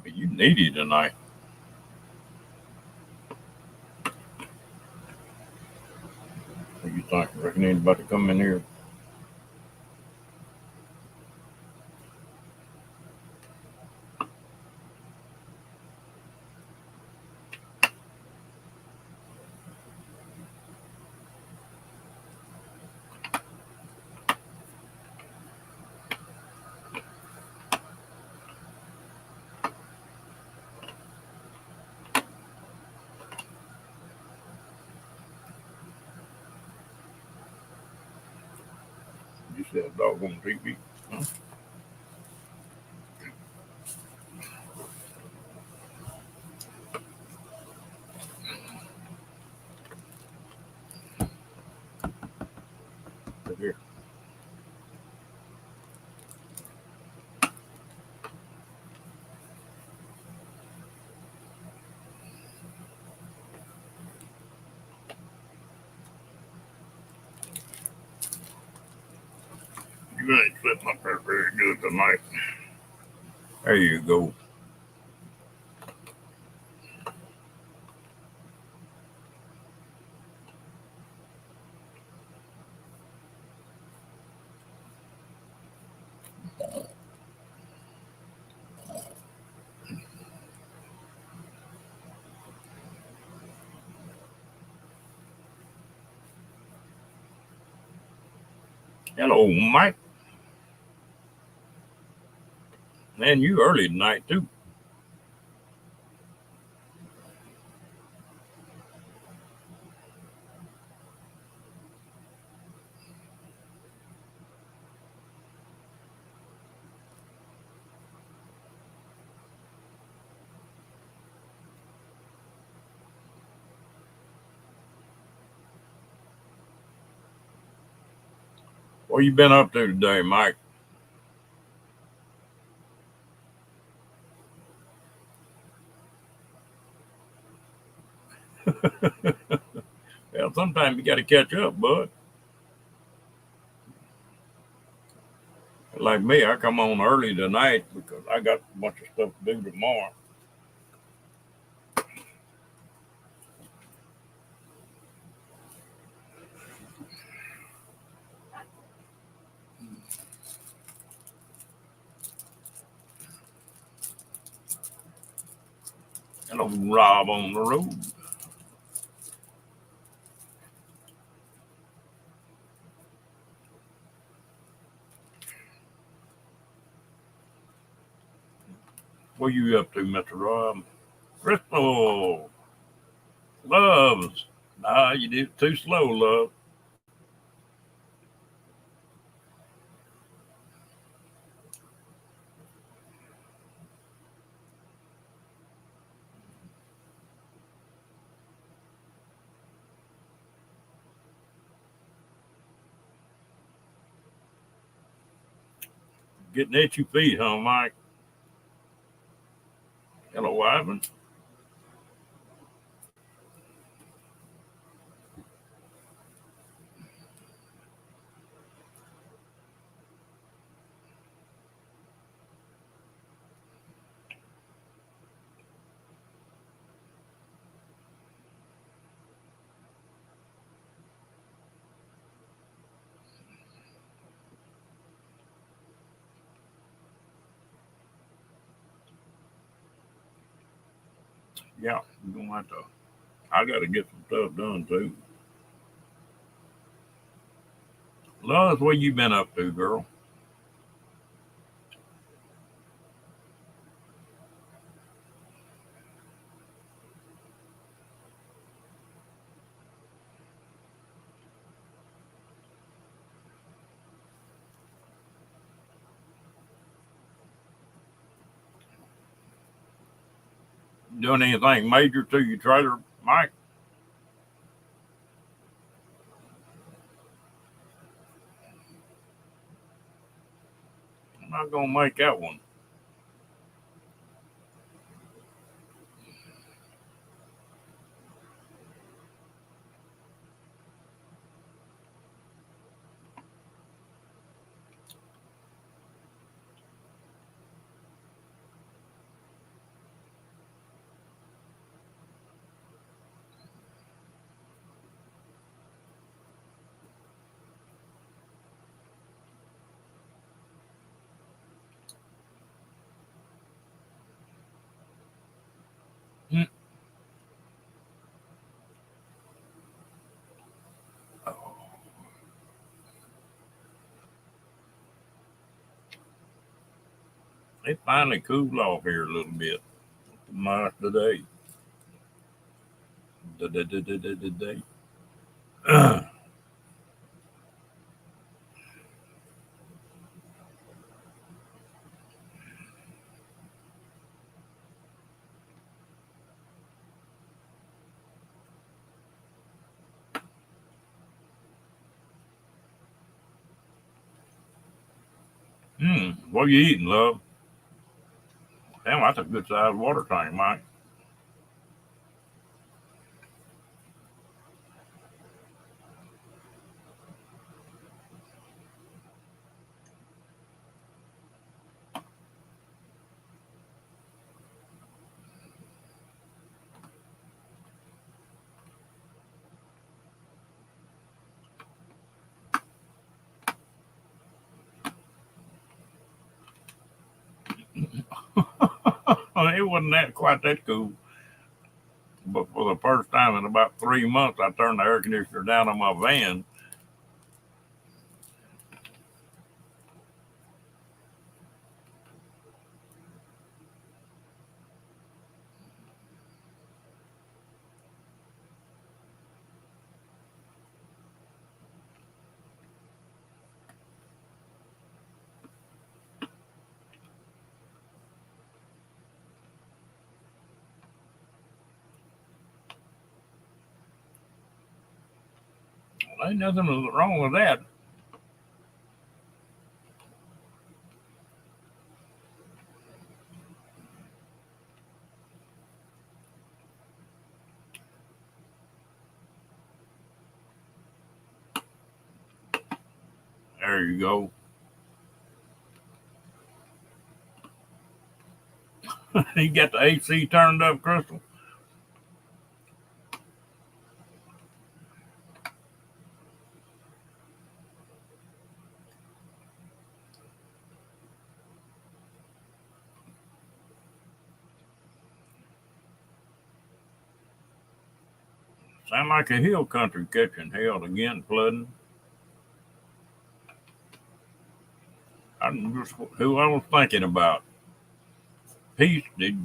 But you needy tonight. What you think? Reckon anybody come in here? You said dog on TV. Huh? Look here. You ain't sitting up there very good tonight. There you go. Hello, Mike. Man, you early tonight too. What you been up to today, Mike? Well, sometimes you got to catch up, bud. Like me, I come on early tonight because I got a bunch of stuff to do tomorrow. Hello, Rob on the road. What you up to, Mr. Rob? Crystal. Loves. Nah, you did it too slow, love. Getting itchy feet, huh, Mike? Hello, Ivan. Yeah, you're gonna have to. I got to get some stuff done too. Loves, what you been up to, girl? Doing anything major to your trailer, Mike? I'm not gonna make that one. Mm. Oh, it finally cooled off here a little bit. Nice today. Today. What are you eating, love? Damn, that's a good sized water tank, Mike. It wasn't that quite that cool. But for the first time in about 3 months, I turned the air conditioner down on my van. Ain't nothing wrong with that. There you go. You got the AC turned up, Crystal. Sound like a hill country catching hell again, flooding. I just who I was thinking about. Peace, did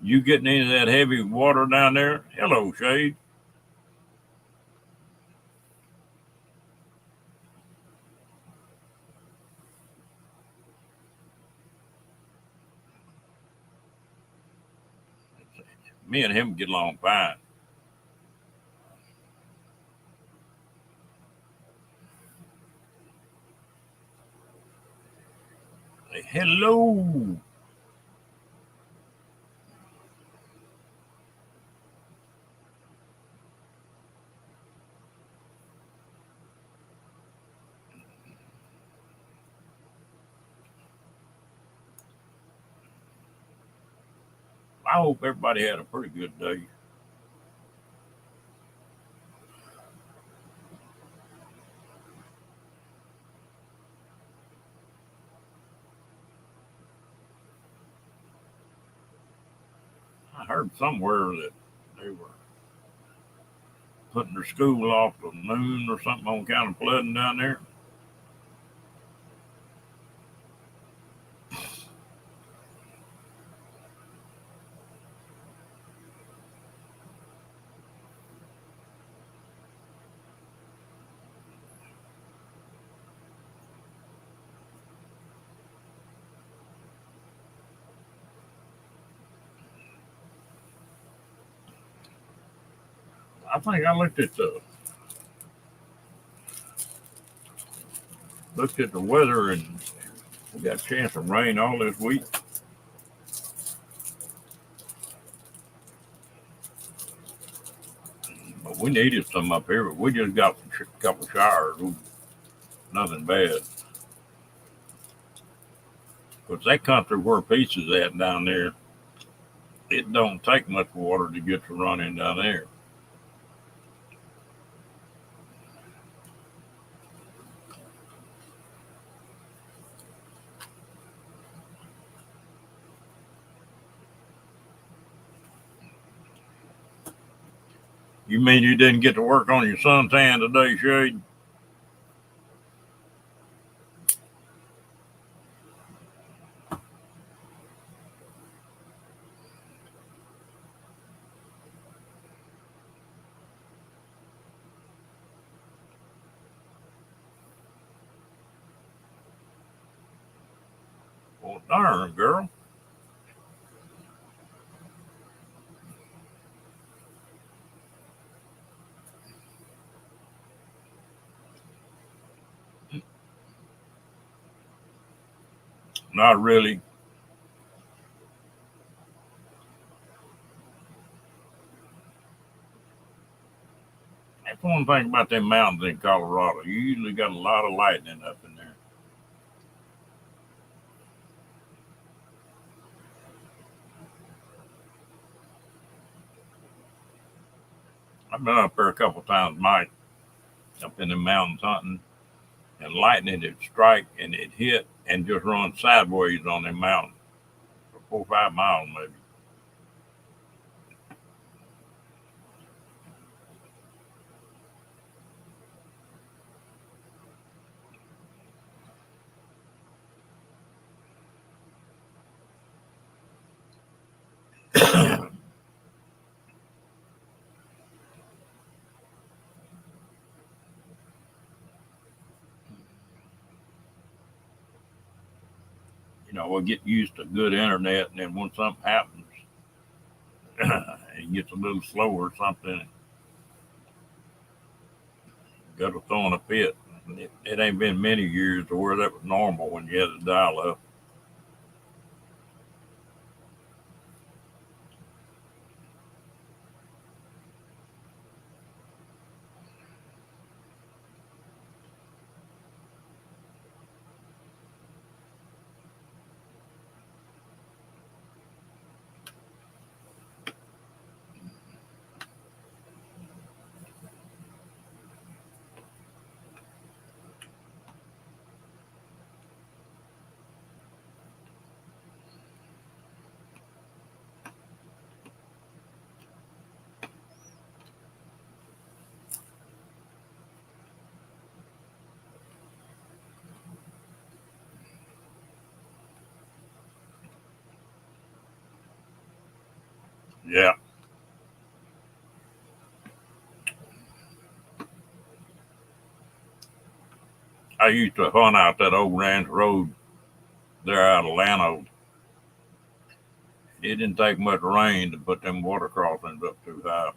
you getting any of that heavy water down there? Hello, Shade. Me and him get along fine. Say, hello. I hope everybody had a pretty good day. I heard somewhere that they were putting their school off till noon or something on account of flooding down there. I think I looked at the weather and we got a chance of rain all this week. But we needed some up here, but we just got a couple showers. Nothing bad. Because that country where Peace is at down there, it don't take much water to get to running down there. You mean you didn't get to work on your suntan today, Shade? Well, darn, girl. Not really. That's one thing about them mountains in Colorado. You usually got a lot of lightning up in there. I've been up there a couple times, Mike, up in the mountains hunting, and lightning would strike and it hit and just run sideways on them mountains for 4 or 5 miles maybe. We'll get used to good internet, and then when something happens, it gets a little slower or something, got to throw in a fit. It ain't been many years to where that was normal when you had to dial up. Yeah, I used to hunt out that old ranch road there out of Lano. It didn't take much rain to put them water crossings up too high.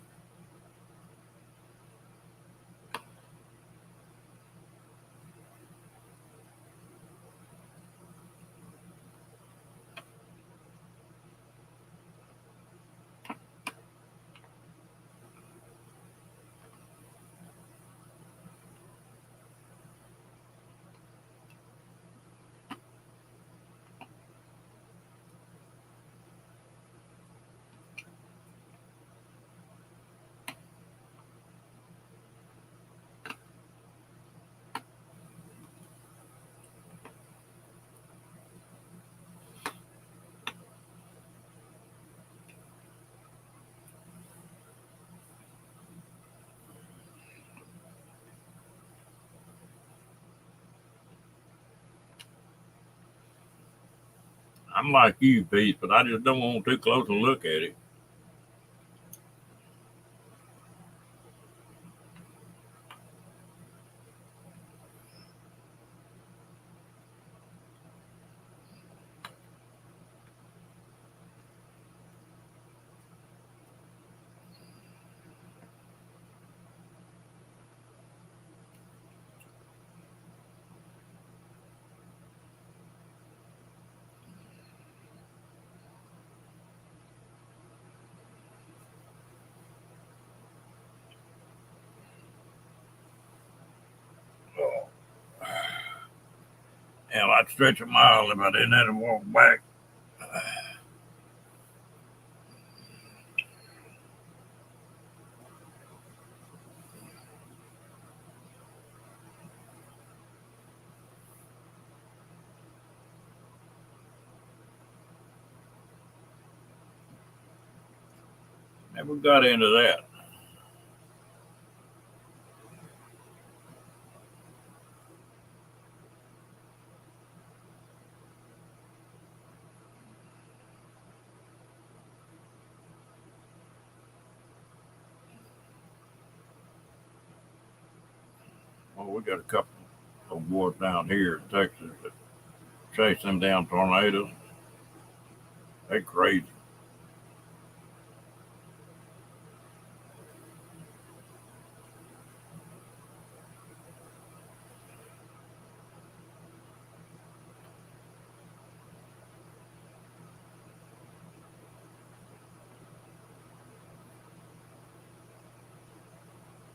I'm like you, Pete, but I just don't want too close to look at it. Hell, I'd stretch a mile if I didn't have to walk back. Never got into that. Oh, we got a couple of boys down here in Texas that chase them down tornadoes. They crazy.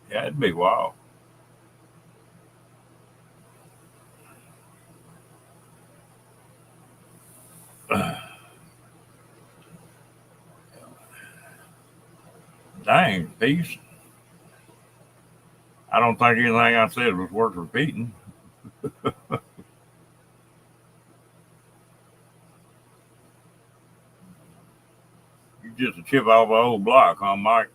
Yeah, it'd be wild. Dang, peace. I don't think anything I said was worth repeating. You just a chip off an old block, huh, Mike?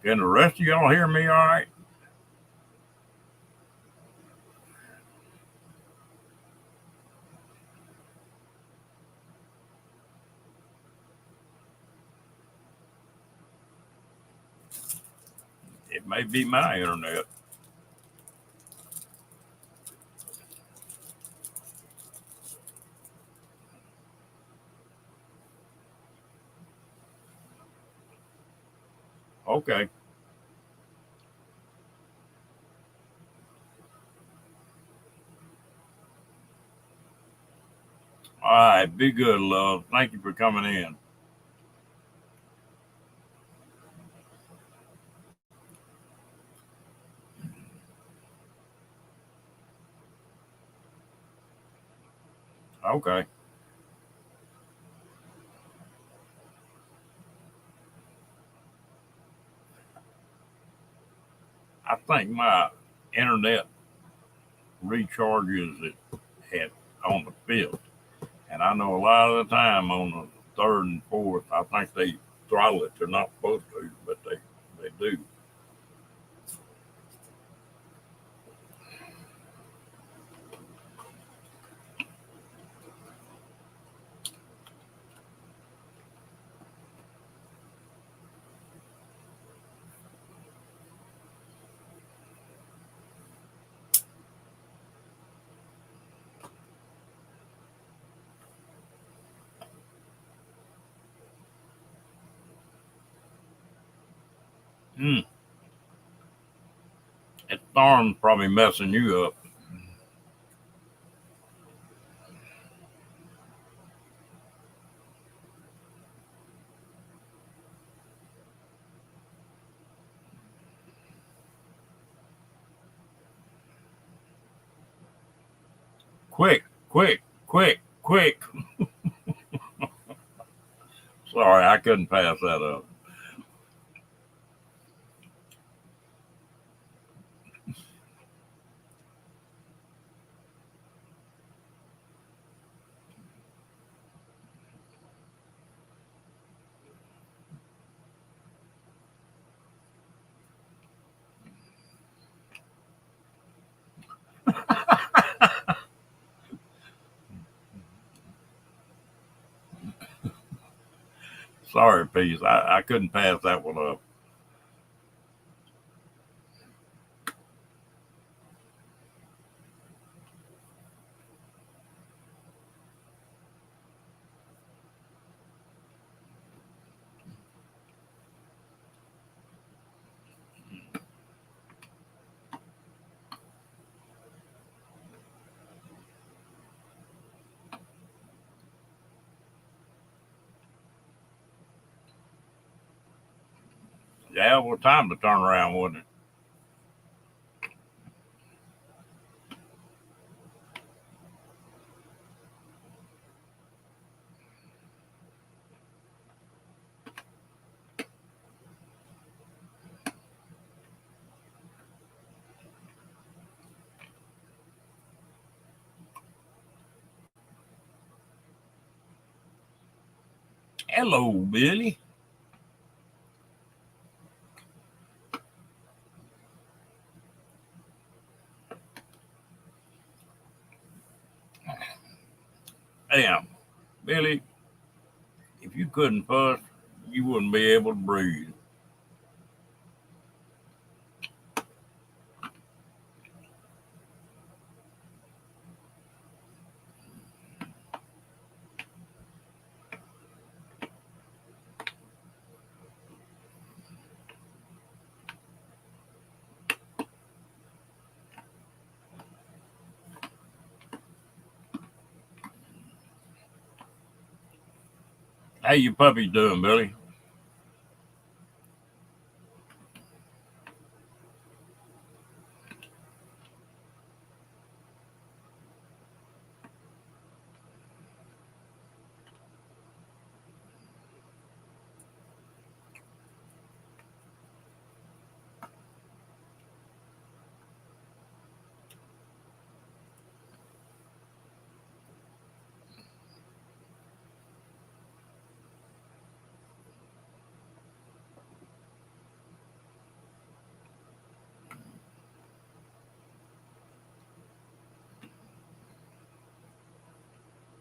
Can the rest of y'all hear me all right? It may be my internet. Okay. All right. Be good, love. Thank you for coming in. Okay. I think my internet recharges it at on the fifth, and I know a lot of the time on the third and fourth, I think they throttle it. They're not supposed to, but they do. Hmm. That storm's probably messing you up. Quick, quick, quick, quick. Sorry, I couldn't pass that up. Sorry, Peace. I couldn't pass that one up. Yeah, well, time to turn around, wasn't it? Hello, Billy. Damn, Billy, if you couldn't fuss, you wouldn't be able to breathe. How your puppies doing, Billy?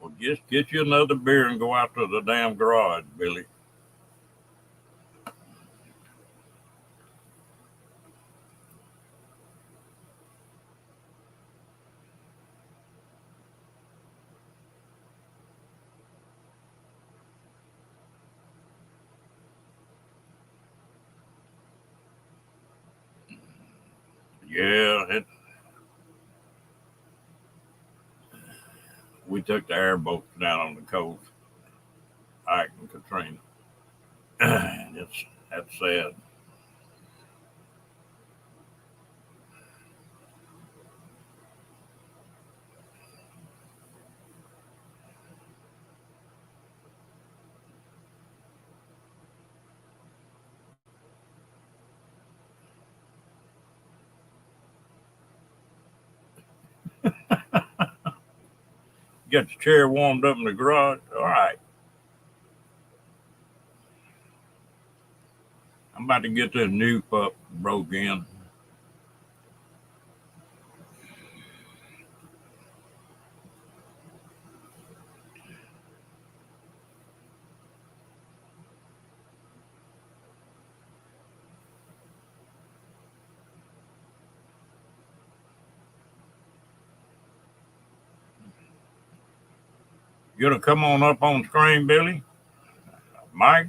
Well, just get you another beer and go out to the damn garage, Billy. Yeah, we took the airboats down on the coast, Ike and Katrina. That's sad. Get the chair warmed up in the garage. All right. I'm about to get this new pup broke in. You gonna come on up on screen, Billy? Mike?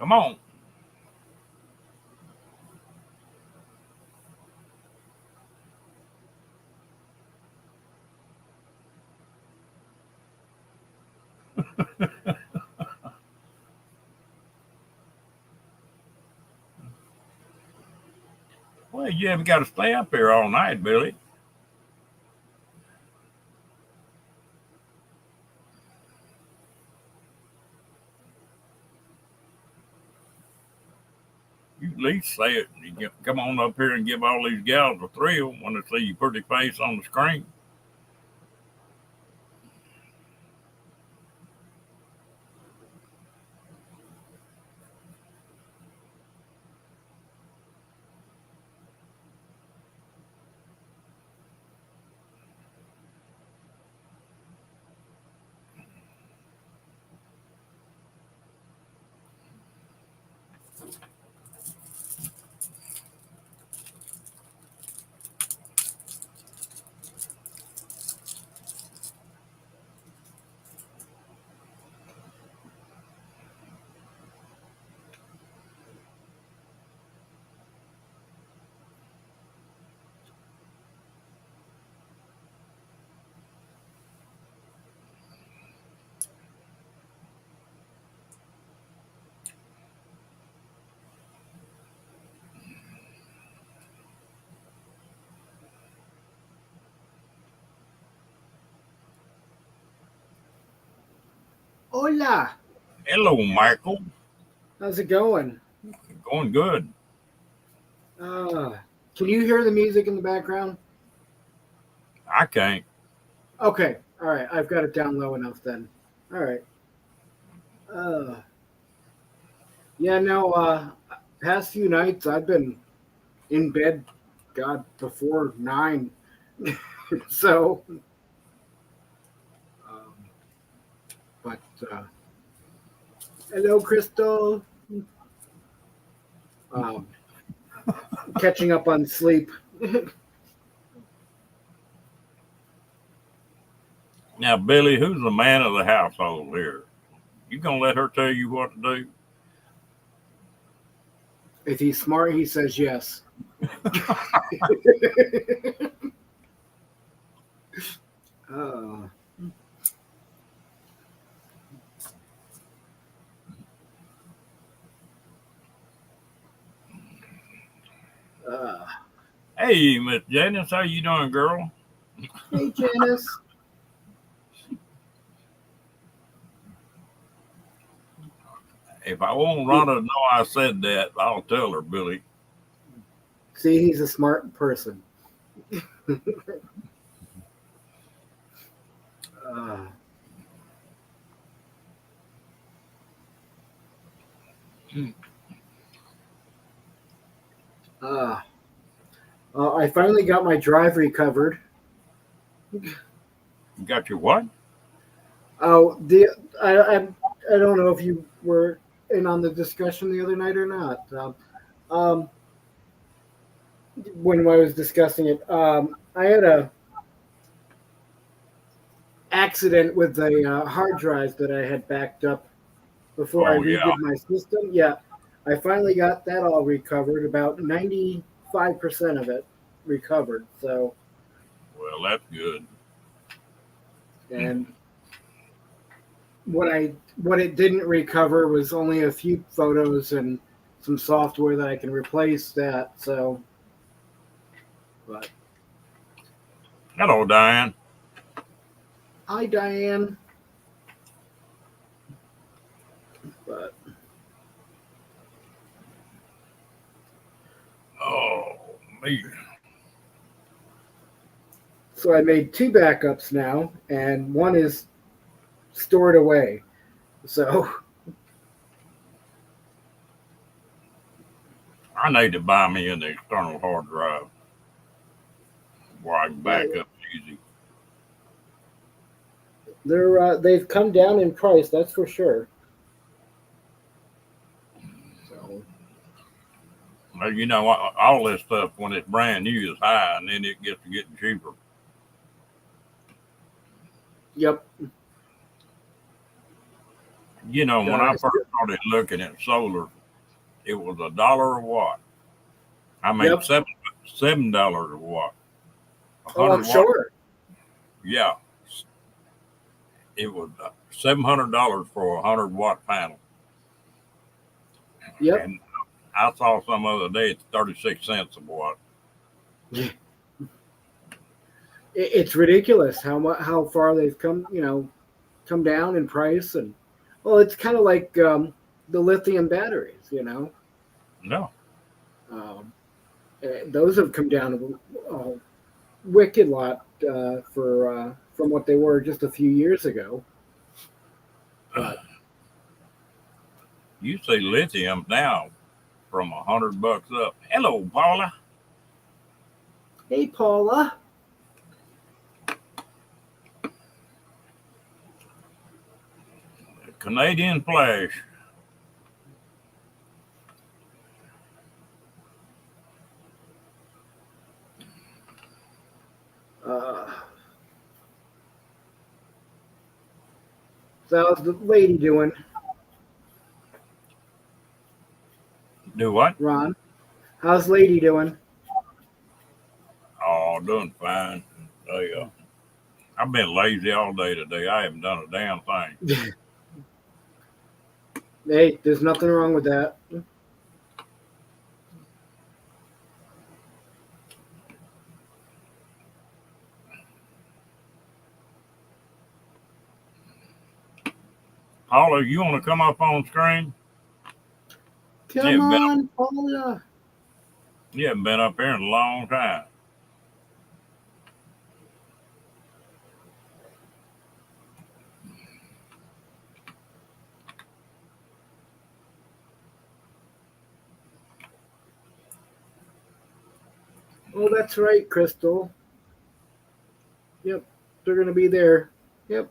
Come on. Well, you haven't got to stay up here all night, Billy. You at least say it. Come on up here and give all these gals a thrill when they see your pretty face on the screen. Hola. Hello, Michael. How's it going? Going good. Can you hear the music in the background? I can't. Okay. All right. I've got it down low enough then. All right. Uh, yeah, no, past few nights I've been in bed, God, before 9. so, um, but Hello, Crystal. Um, Catching up on sleep. Now, Billy, who's the man of the household here? You gonna let her tell you what to do? If he's smart, he says yes. uh, uh, Hey, Miss Janice, how you doing, girl? hey, Janice. If I want Rhonda to know I said that, I'll tell her, Billy. See, he's a smart person. uh, uh, I finally got my drive recovered. You got your what? Oh, the I don't know if you were in on the discussion the other night or not. Um, when I was discussing it, I had a accident with the hard drives that I had backed up before I Oh yeah. redid my system. Yeah, I finally got that all recovered. About 95% of it recovered. So, Well, that's good. and what it didn't recover was only a few photos and some software that I can replace that. So, but Hello, Diane. hi, Diane. But Oh me. so I made two backups now, and one is stored away. So, I need to buy me an external hard drive where I can yeah, back up easy. they've come down in price. That's for sure. So, Well, you know, all this stuff when it's brand new is high, and then it gets to getting cheaper. yep. You know, when I Uh, first started looking at solar, it was $1 a watt. I mean, yep. $7 a watt. A Oh, I'm 100 watt. sure. Yeah, it was $700 for a 100 watt panel, Yep. and I saw some other day it's 36 cents a watt. It's ridiculous how far they've come. Come down in price, and well, it's kind of like the lithium batteries. No, Um, those have come down a wicked lot for from what they were just a few years ago. But you see lithium now from $100 up. Hello, Paula. hey, Paula. Canadian Flash. Uh, so how's the lady doing, Do what? Ron? How's lady doing? Oh, doing fine. I've been lazy all day today. I haven't done a damn thing. Hey, there's nothing wrong with that. Paula, you want to come up on screen? You Come haven't been up, on, Paula. you haven't been up here in a long time. Oh, that's right, Crystal. Yep, they're gonna be there. Yep.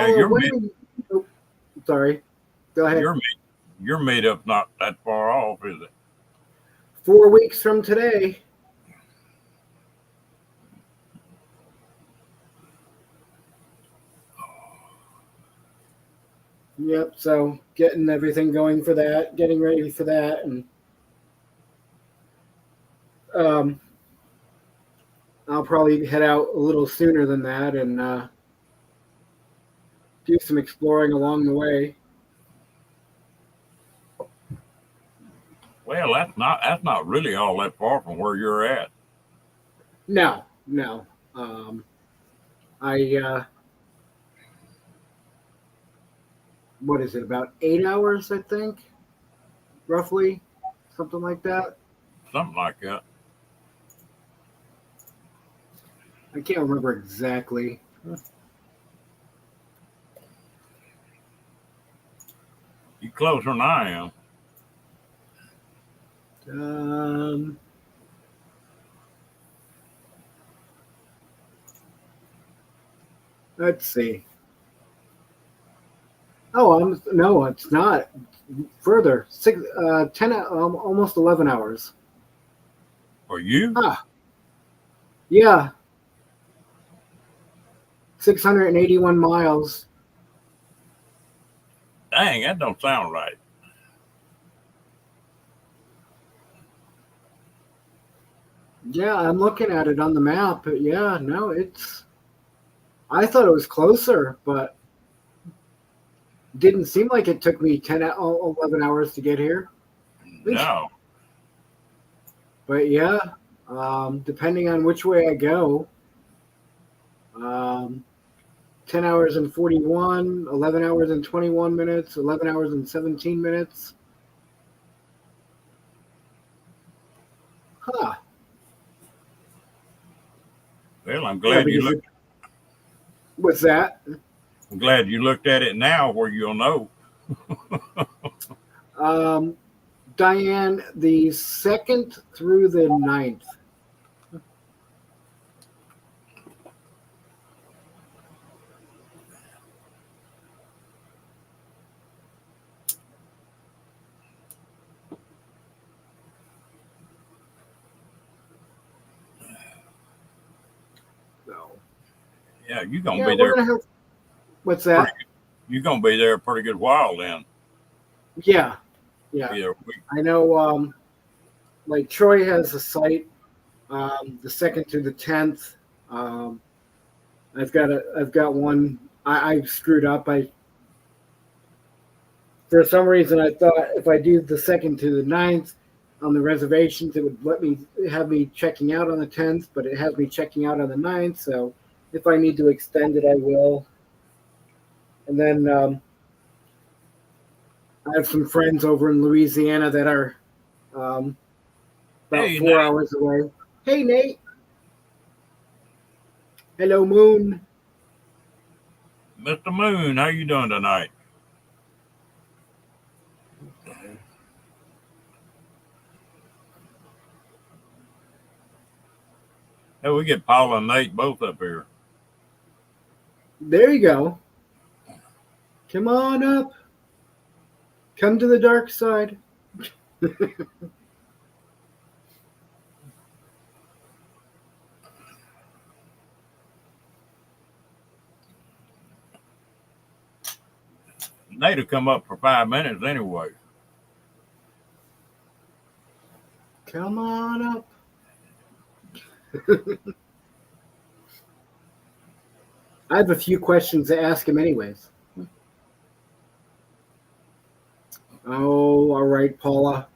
Well, your when meet, we, oh, sorry, go ahead. your meetup's not that far off, is it? 4 weeks from today. Yep. So getting everything going for that, getting ready for that, and um, I'll probably head out a little sooner than that and do some exploring along the way. Well, that's not really all that far from where you're at. No, no. I what is it? About 8 hours, I think, roughly, something like that. Something like that. I can't remember exactly. You closer than I am. Um, let's see. Oh, no, it's not. Further, 10, almost 11 hours. For you? Ah, yeah, 681 miles. Dang, that don't sound right. Yeah, I'm looking at it on the map. But yeah, no, it's. I thought it was closer, but didn't seem like it took me 11 hours to get here. No. But yeah, depending on which way I go, 10 hours and 41, 11 hours and 21 minutes, 11 hours and 17 minutes. Huh. Well, Yeah, because what's that? I'm glad you looked at it now where you'll know. Um, Diane, the 2nd through the 9th. So, Yeah, you're gonna yeah, be we're there. gonna have. What's Pretty, that? you're gonna be there a pretty good while then. Yeah, yeah. Either week. I know. Like Troy has a site, the 2nd through the 10th. Um, I've got one. I screwed up. I For some reason I thought if I do the 2nd to the 9th on the reservations, it would let me have me checking out on the 10th, but it has me checking out on the 9th. So if I need to extend it, I will. And then I have some friends over in Louisiana that are um, about Hey, 4 hours away. Hey, Nate. Hello, Moon. Mr. Moon, how you doing tonight? Hey, we get Paula and Nate both up here. There you go. Come on up. Come to the dark side. Nate'll come up for 5 minutes anyway. Come on up. I have a few questions to ask him, anyways. Oh, all right, Paula.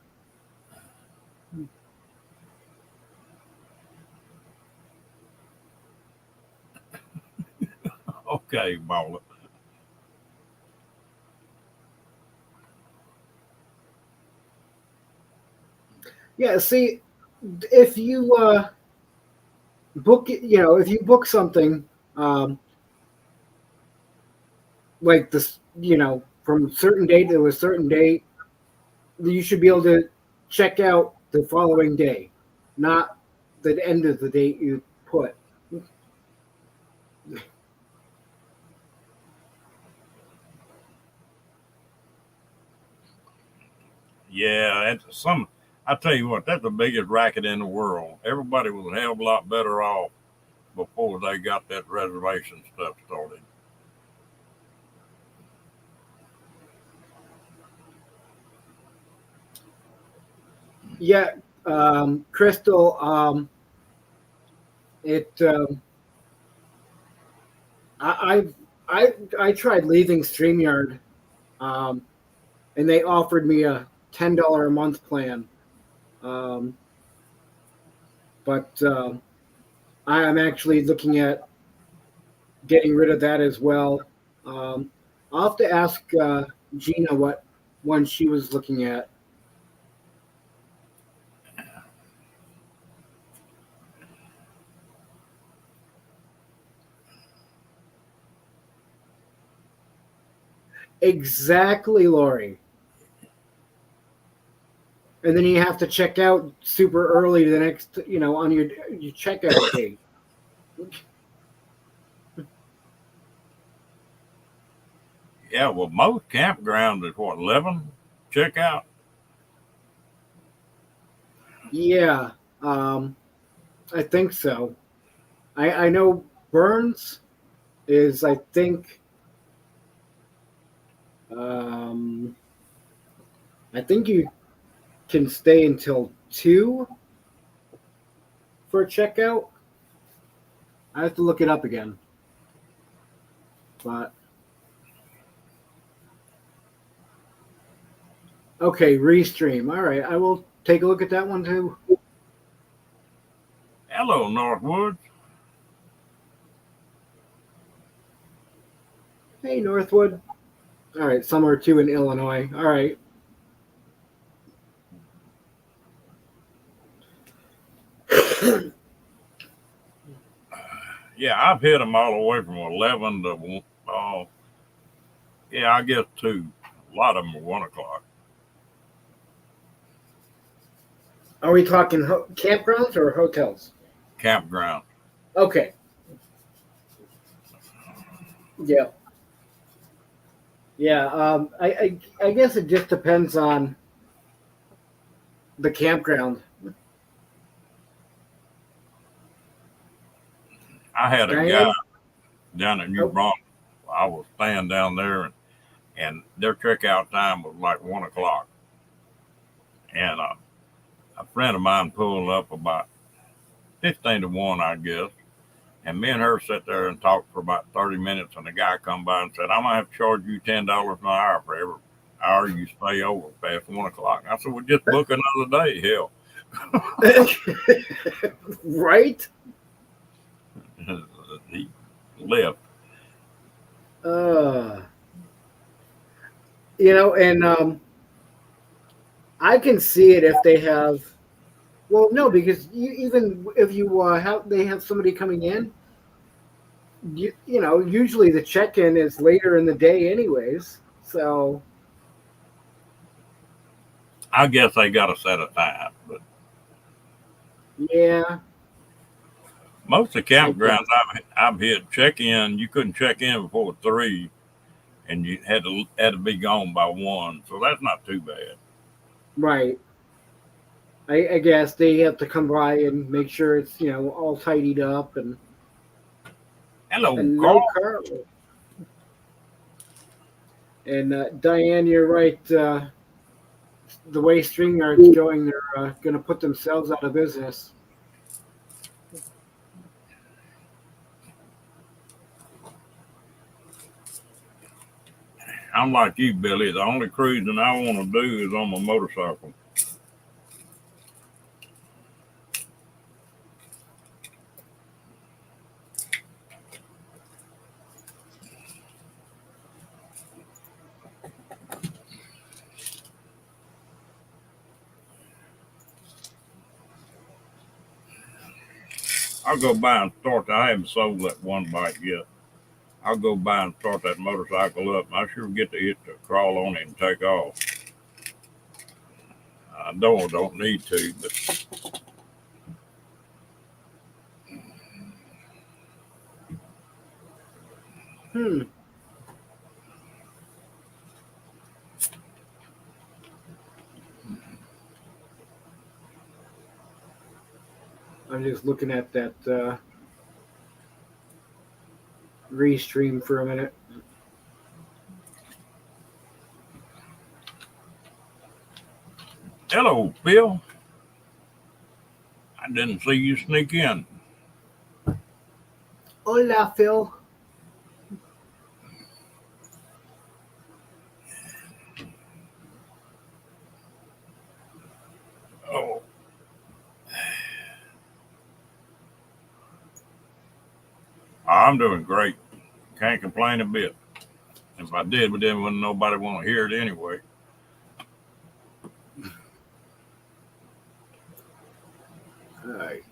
Okay, Paula. Yeah, see, if you book it, if you book something um, like this, from a certain date to a certain date, you should be able to check out the following day, not the end of the date you put. Yeah, that's some. I tell you what, that's the biggest racket in the world. Everybody was a hell of a lot better off before they got that reservation stuff started. Yeah, Crystal. It. I, I tried leaving Streamyard, um, and they offered me a $10 a month plan. Um, but I am actually looking at getting rid of that as well. Um, I'll have to ask Gina what one she was looking at. Exactly, Lori. And then you have to check out super early the next, on your checkout date. Yeah, well, most campgrounds is what 11 checkout. Yeah, um, I think so. I know Burns is, I think, um, I think you can stay until 2 for a checkout. I have to look it up again. But okay, restream. All right, I will take a look at that one too. Hello, Northwoods. Hey, Northwood. All right, somewhere too in Illinois. All right. Yeah, I've hit them all the way from 11 to, yeah, I guess 2. A lot of them are 1 o'clock. Are we talking campgrounds or hotels? Campground. Okay. Yeah. Yeah. I guess it just depends on the campground. I had a guy Diane. down in New Oh, Braunfels. I was staying down there, and their checkout time was like 1 o'clock. And a friend of mine pulled up about 15 to 1, I guess. And me and her sat there and talked for about 30 minutes. And the guy come by and said, I'm going to have to charge you $10 an hour for every hour you stay over past 1 o'clock. I said, well, just book another day. Hell. right. He left. Uh, and I can see it if they have. Well, no, because even if you have somebody coming in, usually the check-in is later in the day, anyways. So I guess they got a set of time. But yeah, most of the I campgrounds guess I've hit check in, you couldn't check in before 3, and you had to be gone by 1. So that's not too bad. right. I guess they have to come by and make sure it's all tidied up Hello, and no Carl. car. And Diane, you're right. The way StreamYard's going, they're going to put themselves out of business. I'm like you, Billy. The only cruising I want to do is on my motorcycle. I'll go by and start. I haven't sold that one bike yet. I'll go by and start that motorcycle up. I sure get to hit the crawl on it and take off. I don't need to, but Hmm. I'm just looking at that restream for a minute. Hello, Phil. I didn't see you sneak in. Hola, Phil. Oh, I'm doing great. Can't complain a bit. If I did, but then wouldn't nobody want to hear it anyway. All right.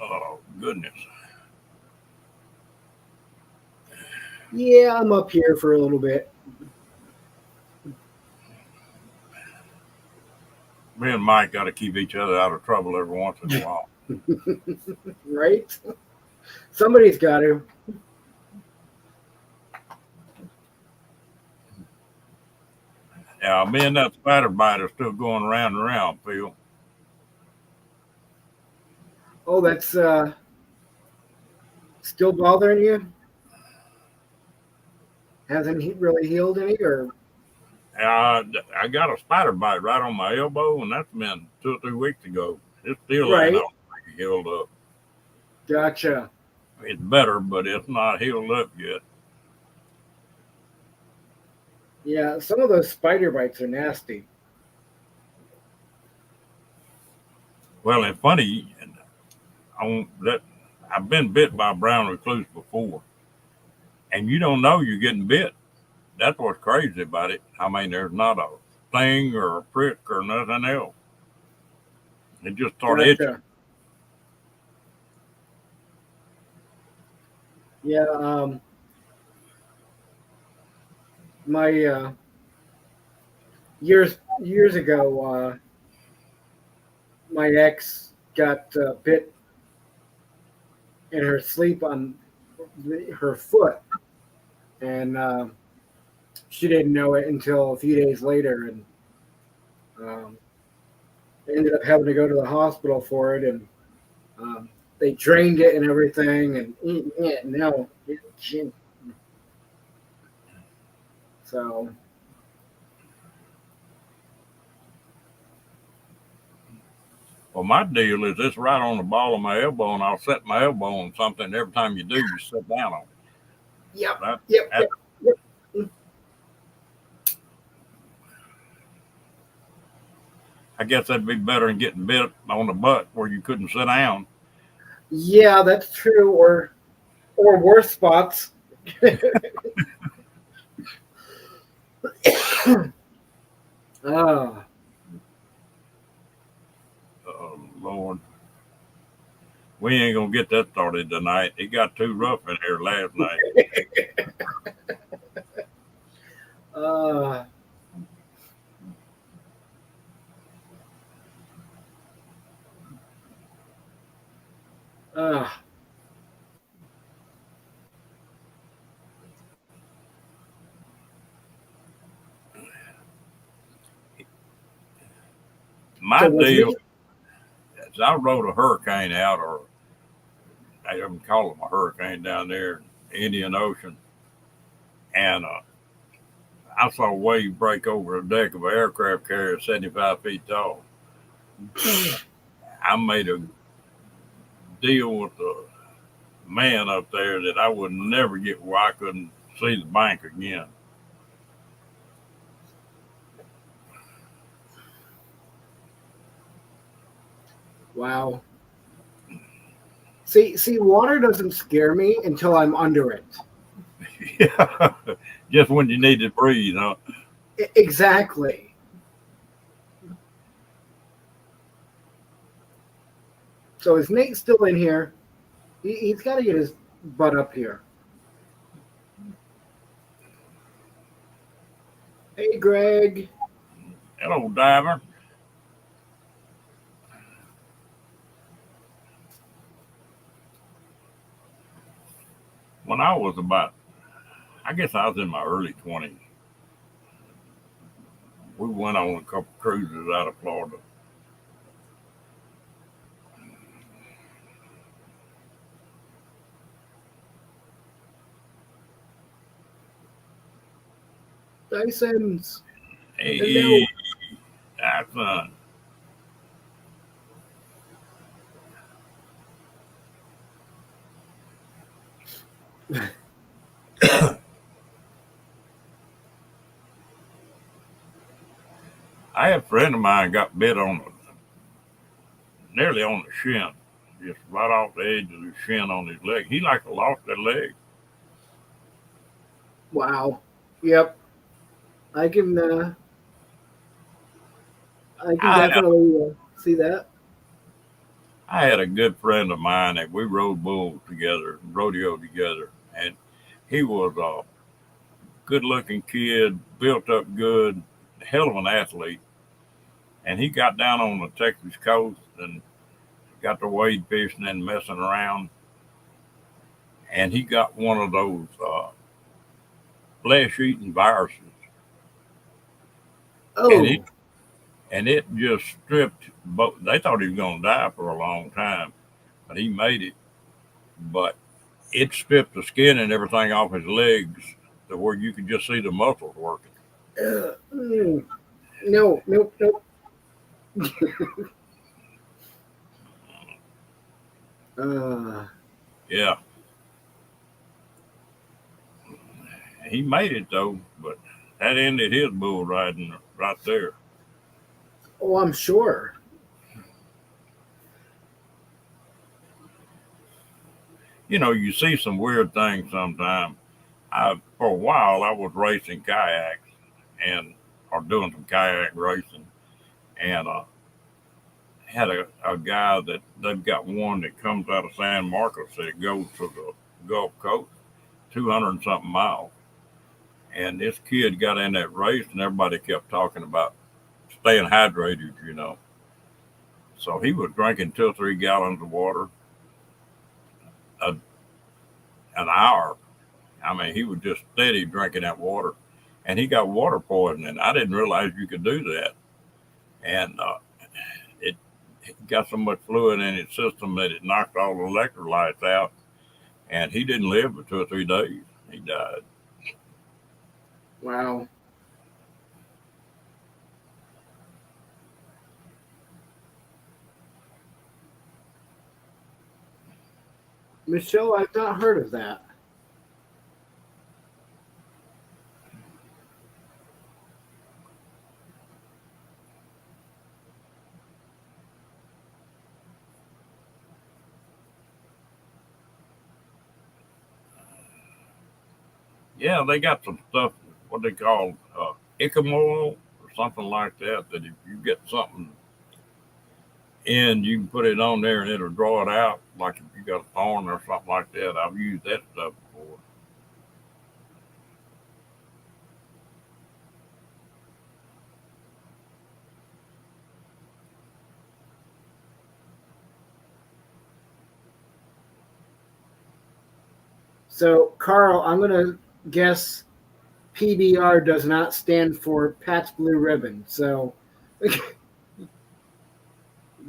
Oh, goodness. Yeah, I'm up here for a little bit. Me and Mike got to keep each other out of trouble every once in a while. Right? Somebody's got to. Yeah, me and that spider bite are still going round and round, Phil. Oh, that's still bothering you? Hasn't he really healed any, or I got a spider bite right on my elbow, and that's been 2 or 3 weeks ago. It still ain't right? all healed up. Gotcha. It's better, but it's not healed up yet. Yeah, some of those spider bites are nasty. Well, it's funny. I've been bit by a brown recluse before, and you don't know you're getting bit. That's what's crazy about it. I mean, there's not a sting or a prick or nothing else. It just started itching. Gotcha. Yeah, my years ago, my ex got bit in her sleep on her foot, and she didn't know it until a few days later, and um, ended up having to go to the hospital for it, and um, they drained it and everything, and yeah, now so Well, my deal is it's right on the ball of my elbow, and I'll set my elbow on something. Every time you do, you sit down on it. yep, That, yep, that, yep, yep. I guess that'd be better than getting bit on the butt where you couldn't sit down. Yeah, that's true. Or worse spots. Ah, Oh, Lord. We ain't going to get that started tonight. It got too rough in here last night. uh, uh, My so with deal me, is I rode a hurricane out, or I even call them a hurricane down there in the Indian Ocean. And I saw a wave break over the deck of an aircraft carrier 75 feet tall. I made a deal with the man up there that I would never get where I couldn't see the bank again. wow. See, water doesn't scare me until I'm under it. Yeah, just when you need to breathe, huh? Exactly. So is Nate still in here? He's got to get his butt up here. Hey, Greg. Hello, diver. when I was about, I guess I was in my early 20s, we went on a couple cruises out of Florida. Dyson's. Hello. Hey, that's I had a friend of mine got bit on nearly on the shin, just right off the edge of the shin on his leg. He like lost that leg. Wow. Yep. I can. I can I had, definitely see that. I had a good friend of mine that we rode bulls together, rodeo together, and he was a good looking kid, built up good, hell of an athlete. And he got down on the Texas coast and got to wade fishing and messing around. And he got one of those flesh eating viruses. And it Oh. and it just stripped both. They thought he was going to die for a long time, but he made it. But it stripped the skin and everything off his legs to where you could just see the muscles working. Mm. No. Nope. Nope. Uh. Yeah, he made it though, but that ended his bull riding right there. Oh, I'm sure. You know, you see some weird things sometimes. For a while, I was racing kayaks and or doing some kayak racing, and had a guy that they've got one that comes out of San Marcos that goes to the Gulf Coast, 200 and something miles. And this kid got in that race, and everybody kept talking about staying hydrated, you know. So he was drinking 2 or 3 gallons of water a, an hour. I mean, he was just steady drinking that water, and he got water poisoning. I didn't realize you could do that, and it, it got so much fluid in his system that it knocked all the electrolytes out, and he didn't live for 2 or 3 days. He died. Wow. Michelle, I've not heard of that. Yeah, they got some stuff what they call icamol or something like that. That if you get something in, you can put it on there and it'll draw it out. Like if you got a thorn or something like that. I've used that stuff before. So, Carl, I'm going to guess PBR does not stand for Pat's Blue Ribbon. So,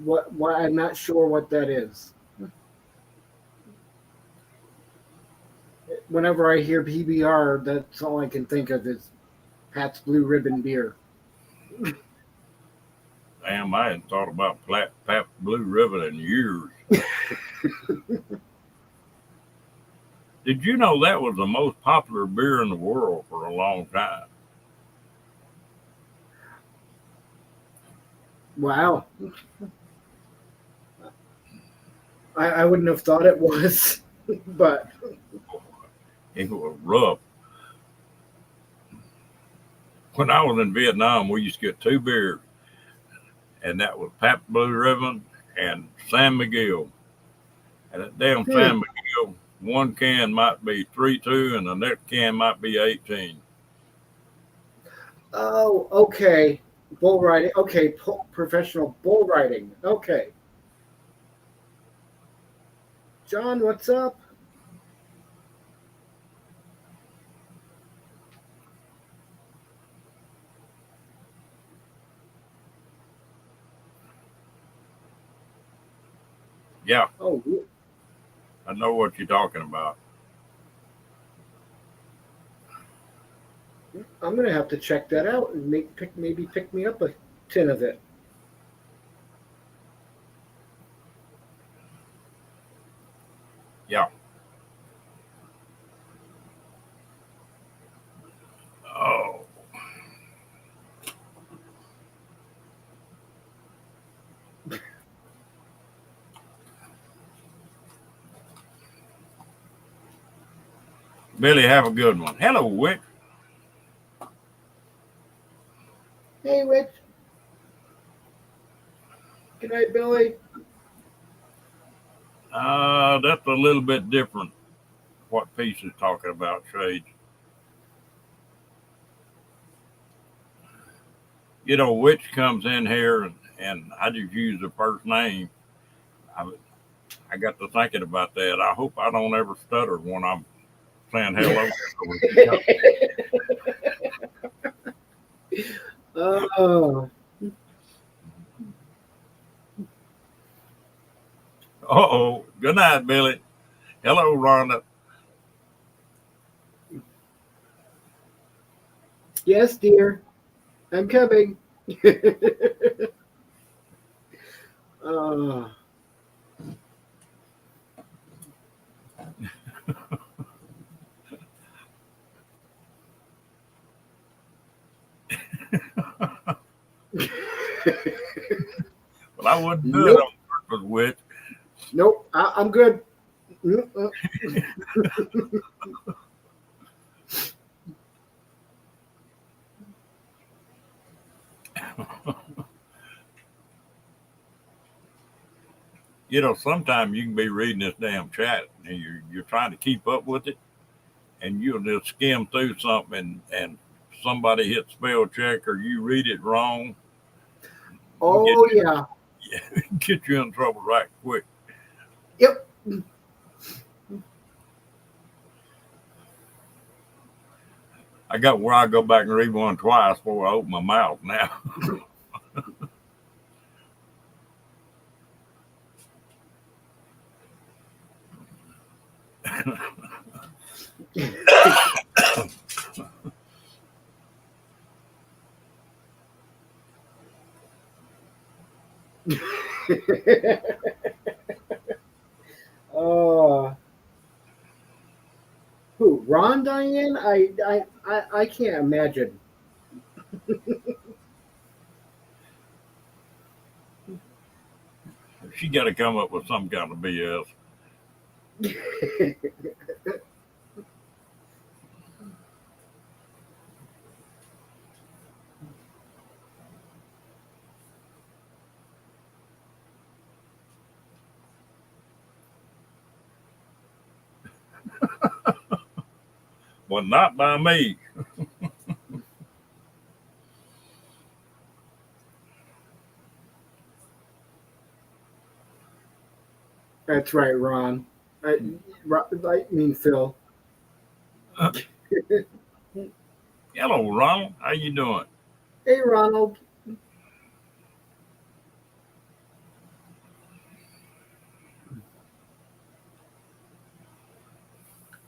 what I'm not sure what that is. Whenever I hear PBR, that's all I can think of is Pat's Blue Ribbon beer. Damn, I hadn't thought about Pap Blue Ribbon in years. Did you know that was the most popular beer in the world for a long time? Wow. I wouldn't have thought it was, but It was rough. When I was in Vietnam, we used to get 2 beers, and that was Pap Blue Ribbon and San Miguel. And that damn hmm. San Miguel, one can might be 3.2, and the next can might be 18. Oh, okay. Bull riding. Okay, professional bull riding. Okay. John, what's up? Yeah, Oh, I know what you're talking about. I'm gonna have to check that out and maybe pick me up a tin of it. Yeah. Oh, Billy, have a good one. Hello, Wick. Hey, Rich. Good night, Billy. That's a little bit different. What piece is talking about, Shades? You know, Witch comes in here and I just use the first name. I, I got to thinking about that. I hope I don't ever stutter when I'm saying hello. Oh, Uh-oh. Good night, Billy. Hello, Rhonda. yes, dear. I'm coming. uh, Well, I wouldn't do it nope. on purpose, Witch. Nope. I'm good. You know, sometimes you can be reading this damn chat and you're trying to keep up with it, and you'll just skim through something and somebody hit spell check or you read it wrong, get Oh, yeah. get you in trouble right quick. Yep. I got where I go back and read one twice before I open my mouth now. uh, who? Ron Diane? I can't imagine. She got to come up with some kind of BS. Well, not by me. That's right, Ron. I mean Phil. Hello, Ronald. How you doing? Hey, Ronald.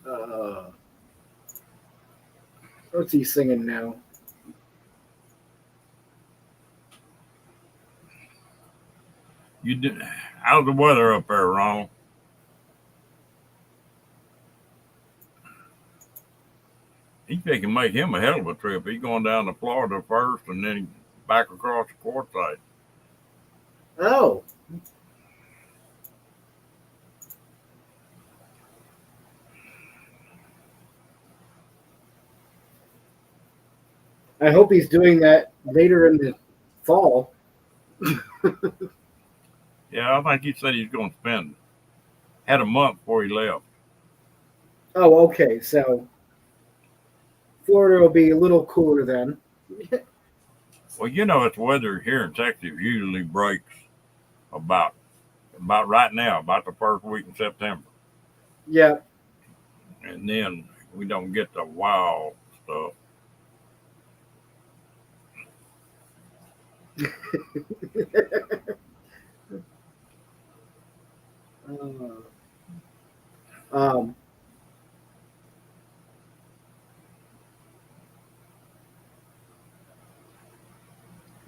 Uh, what's he singing now? You did. How's the weather up there, Ronald? He think can make him a hell of a trip. He's going down to Florida first and then back across the quartzsite. Oh, I hope he's doing that later in the fall. Yeah, I think he said he's going to spend had a month before he left. Oh, okay. So Florida will be a little cooler then. Well, you know, it's weather here in Texas usually breaks about right now, about the first week in September, Yeah. and then we don't get the wild stuff.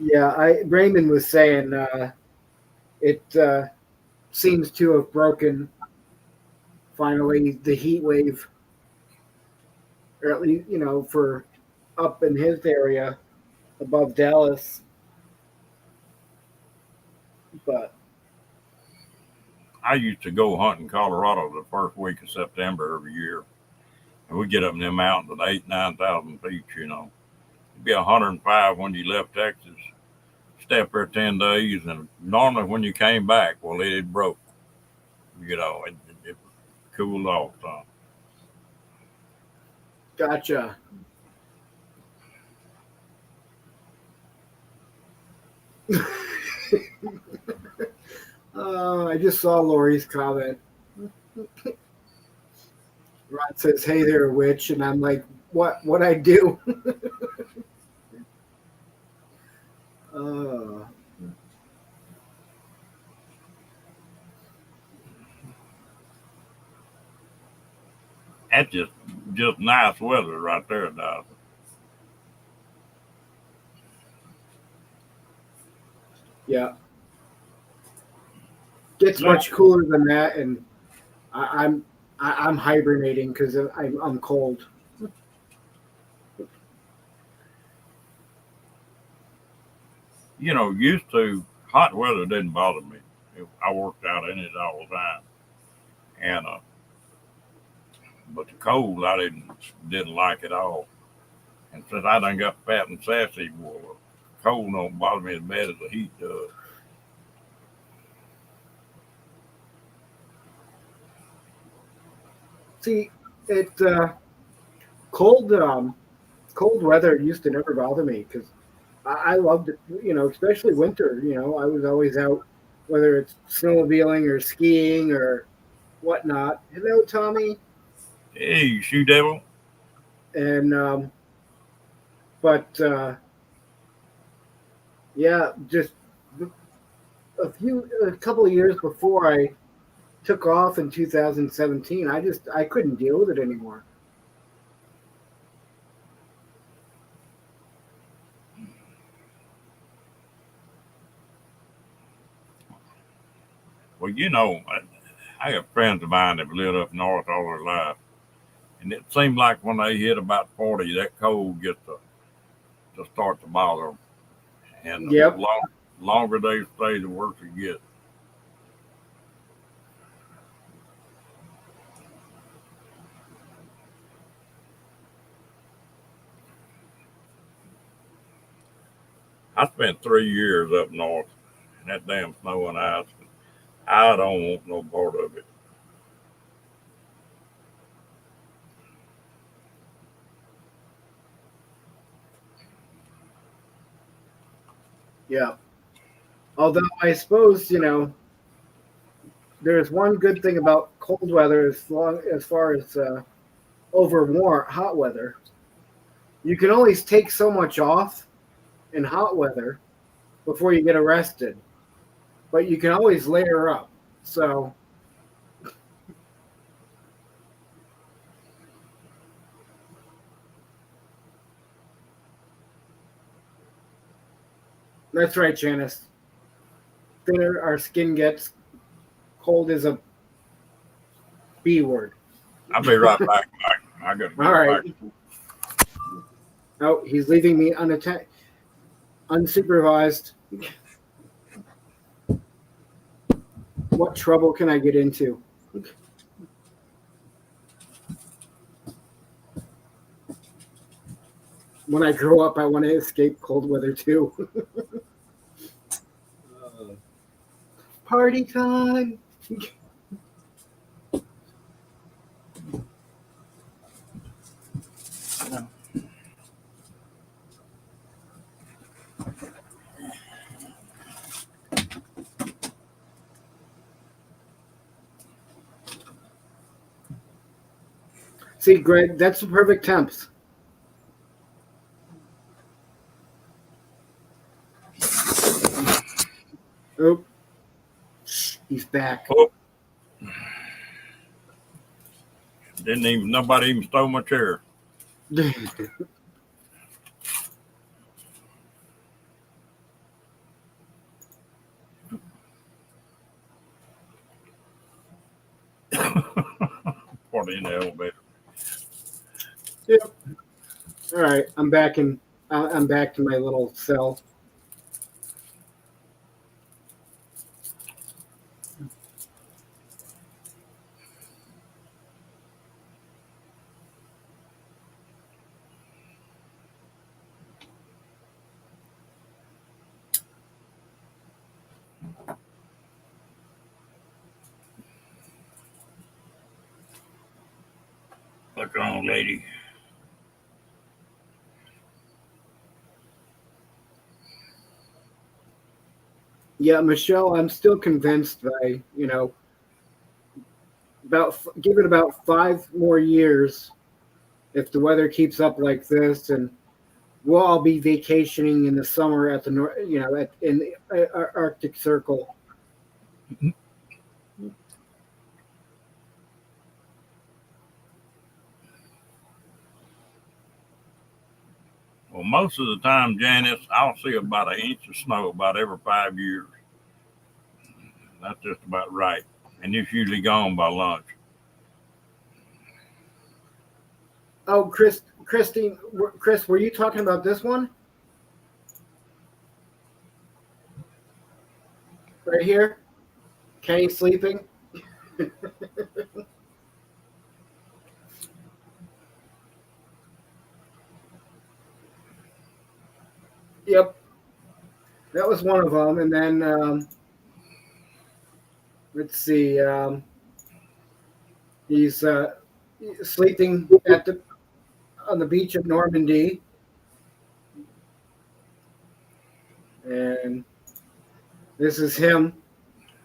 Yeah, Raymond was saying it seems to have broken finally the heat wave, or at least for up in his area above Dallas. But I used to go hunt in Colorado the first week of September every year, and we get up in them mountains at 8,000 to 9,000 feet. It'd be 105 when you left Texas. Stay up there 10 days, and normally when you came back, well, it had broke. It cooled off. gotcha. I just saw Lori's comment. Ron says, "Hey there, witch," and I'm like, "What I do?" uh, That's just nice weather right there, Dawson. yeah, gets much cooler than that, and I, I'm I'm hibernating because I'm cold. Used to hot weather didn't bother me. I worked out in it all the time, and but the cold I didn't like at all. And since I done got fat and sassy, well, the cold don't bother me as bad as the heat does. See, it cold cold weather used to never bother me because I loved it. Especially winter. I was always out, whether it's snowmobiling or skiing or whatnot. Hello, Tommy. Hey, you shoe devil! And but yeah, just a couple of years before I took off in 2017, I couldn't deal with it anymore. Well, I have friends of mine that have lived up north all their life, and it seemed like when they hit about 40, that cold gets to start to bother them, and the Yep. longer they stay, the worse it gets. I spent 3 years up north, and that damn snow and ice. I don't want no part of it. Yeah. Although I suppose there's one good thing about cold weather as far as over warm hot weather. You can always take so much off in hot weather before you get arrested, but you can always layer up. So that's right, Janice. Thinner our skin gets, cold is a B word. I'll be right back, Mike. I got to All get right. back. Oh, he's leaving me unsupervised. What trouble can I get into? When I grow up, I want to escape cold weather too. Party time. See, Greg, that's the perfect temps. Oh, he's back. Oh, nobody even stole my chair. party in the elevator. Yep. All right, I'm back in. I'm back to my little cell. What's wrong, lady? Yeah, Michelle, I'm still convinced by give it about 5 more years if the weather keeps up like this, and we'll all be vacationing in the summer at the in the Arctic Circle. Well, most of the time, Janice, I'll see about an inch of snow about every 5 years. That's just about right. And it's usually gone by lunch. Oh, Chris, were you talking about this one right here? Kenny sleeping. Yep, that was one of them. And then let's see, he's sleeping on the beach of Normandy, and this is him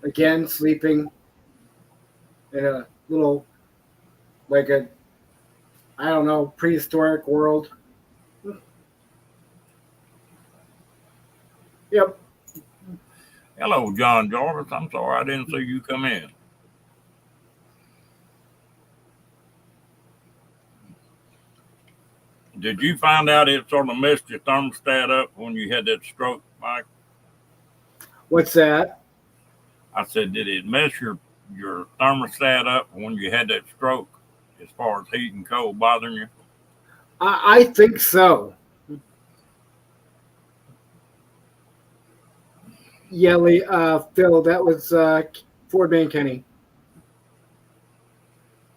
again sleeping in a little like a I don't know prehistoric world. Yep. Hello, John Jarvis. I'm sorry I didn't see you come in. Did you find out it sort of messed your thermostat up when you had that stroke, Mike? What's that? I said, did it mess your thermostat up when you had that stroke as far as heat and cold bothering you? I think so. Yelly, Phil, that was Ford Van Kenny.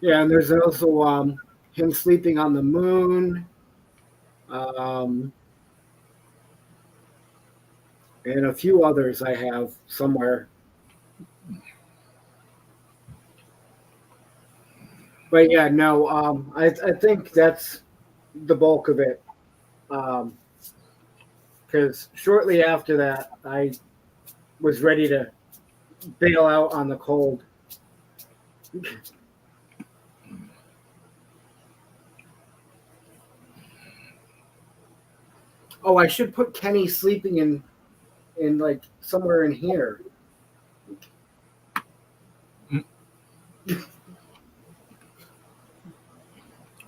Yeah, and there's also him sleeping on the moon, um, and a few others I have somewhere. But yeah, no, I think that's the bulk of it. Because shortly after that, I was ready to bail out on the cold. Oh, I should put Kenny sleeping in like somewhere in here.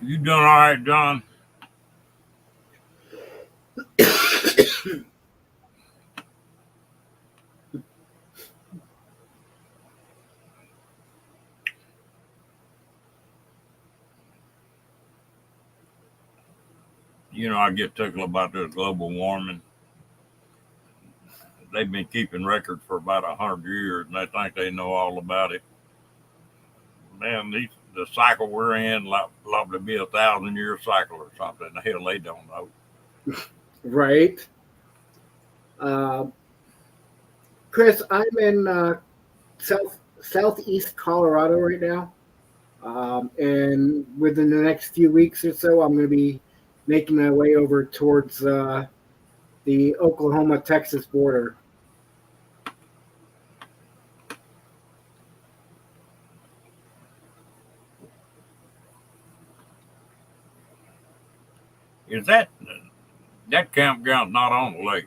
You doing all right, John? You know, I get tickled about this global warming. They've been keeping records for about 100 years, and they think they know all about it. Man, the cycle we're in likely to be 1,000 year cycle or something. The hell, they don't know. Right. Uh, Chris, I'm in southeast Colorado right now, and within the next few weeks or so, I'm going to be making my way over towards the Oklahoma-Texas border. Is that campground not on the lake?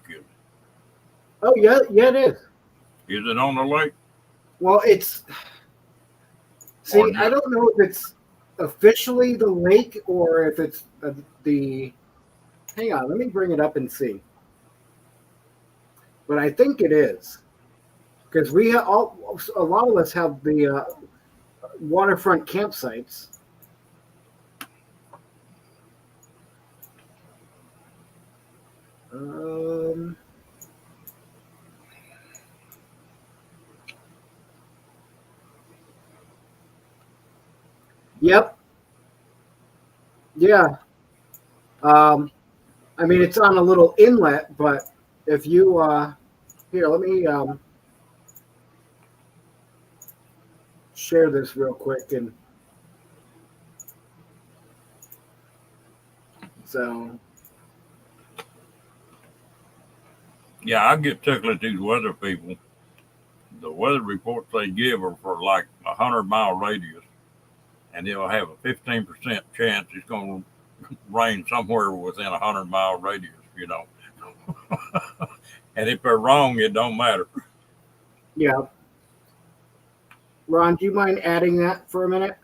Oh yeah, yeah, it is. Is it on the lake? Well, it's I don't know if it's officially the lake or if it's the. Hang on, let me bring it up and see. But I think it is because a lot of us have the waterfront campsites. Um, yep. Yeah. Um, I mean, it's on a little inlet, but if you here, let me share this real quick, and so Yeah, I get tickled at these weather people. The weather reports they give are for like 100-mile radius, and they'll have a 15% chance it's going to rain somewhere within 100-mile radius. You know, and if they're wrong, it don't matter. yeah. Ron, do you mind adding that for a minute?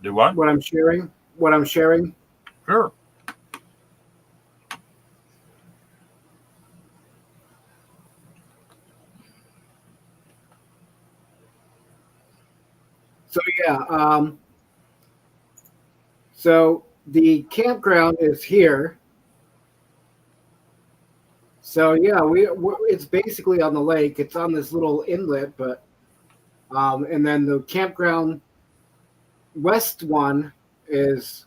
Do what? What I'm sharing? What I'm sharing? Sure. So yeah. So the campground is here. So yeah, it's basically on the lake. It's on this little inlet, but and then the campground west one is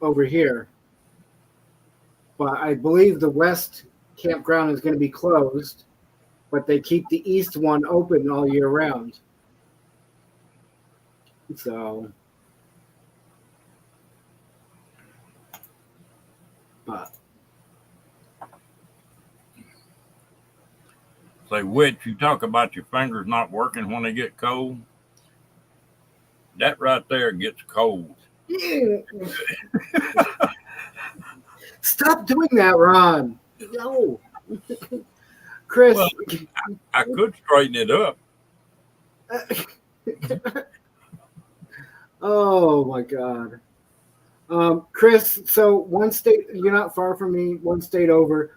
over here. But I believe the west campground is going to be closed, but they keep the east one open all year round. So, but Say, which you talk about your fingers not working when they get cold. That right there gets cold. stop doing that, Ron. No, Well, Chris. I could straighten it up. Oh my God. Chris, so one state, you're not far from me, one state over.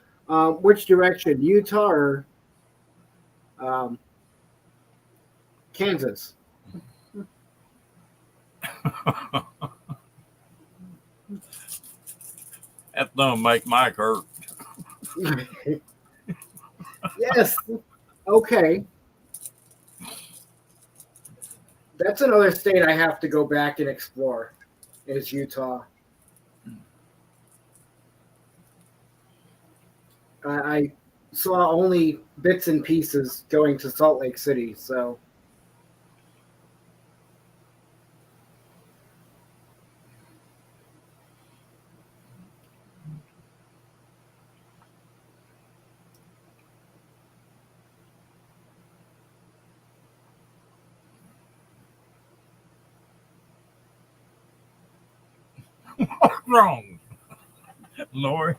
Which direction? Utah or um, Kansas? That thumb make Mike hurt. Yes. Okay. That's another state I have to go back and explore is Utah. I saw only bits and pieces going to Salt Lake City, so What's wrong, Lori?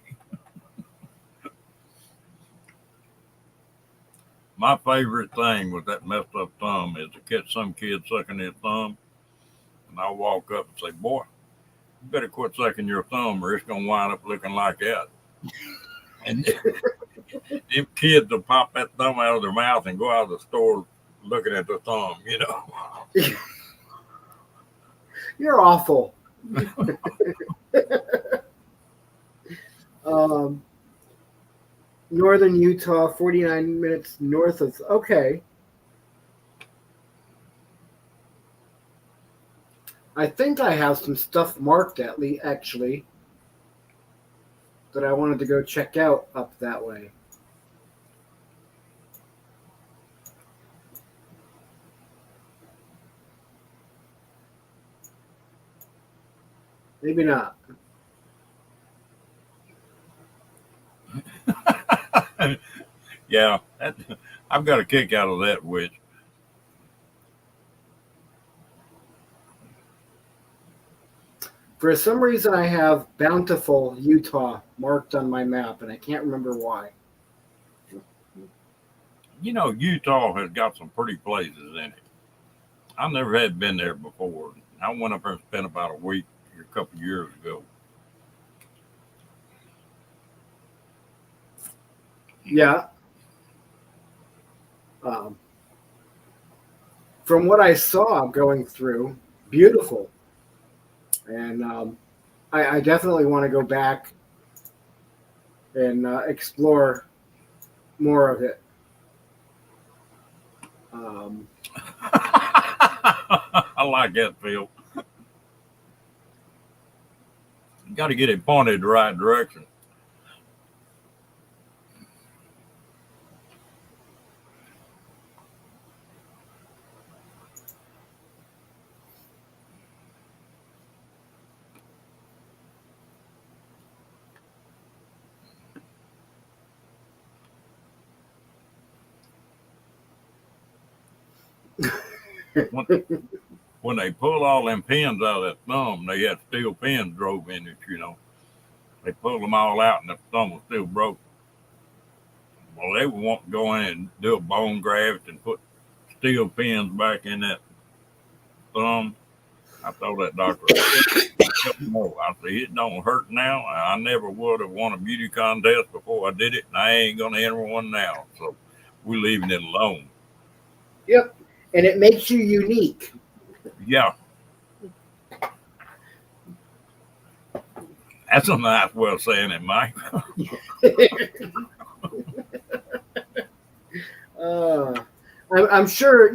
My favorite thing with that messed up thumb is to catch some kid sucking his thumb, and I walk up and say, "Boy, you better quit sucking your thumb, or it's gonna wind up looking like that." And them kids will pop that thumb out of their mouth and go out of the store looking at the thumb. You know. you're awful. um, Northern Utah, 49 minutes north of. Okay. I think I have some stuff marked actually that I wanted to go check out up that way. Maybe not. Yeah, I've got a kick out of that witch. For some reason, I have Bountiful, Utah marked on my map, and I can't remember why. You know, Utah has got some pretty places in it. I never had been there before. I went up there and spent about a week a couple of years ago. Yeah. Um, from what I saw going through, beautiful. And I definitely want to go back and explore more of it. I like that, Phil. You got to get it pointed the right direction. When they pull all them pins out of that thumb, they had steel pins drove in it, you know. They pulled them all out and the thumb was still broke. Well, they would want to go in and do a bone graft and put steel pins back in that thumb. I told that doctor, no, I said, it don't hurt now. I never would have won a beauty contest before I did it, and I ain't going to enter one now. So we're leaving it alone. Yep, and it makes you unique. Yeah. That's a nice way of saying it, Mike. uh, I'm sure,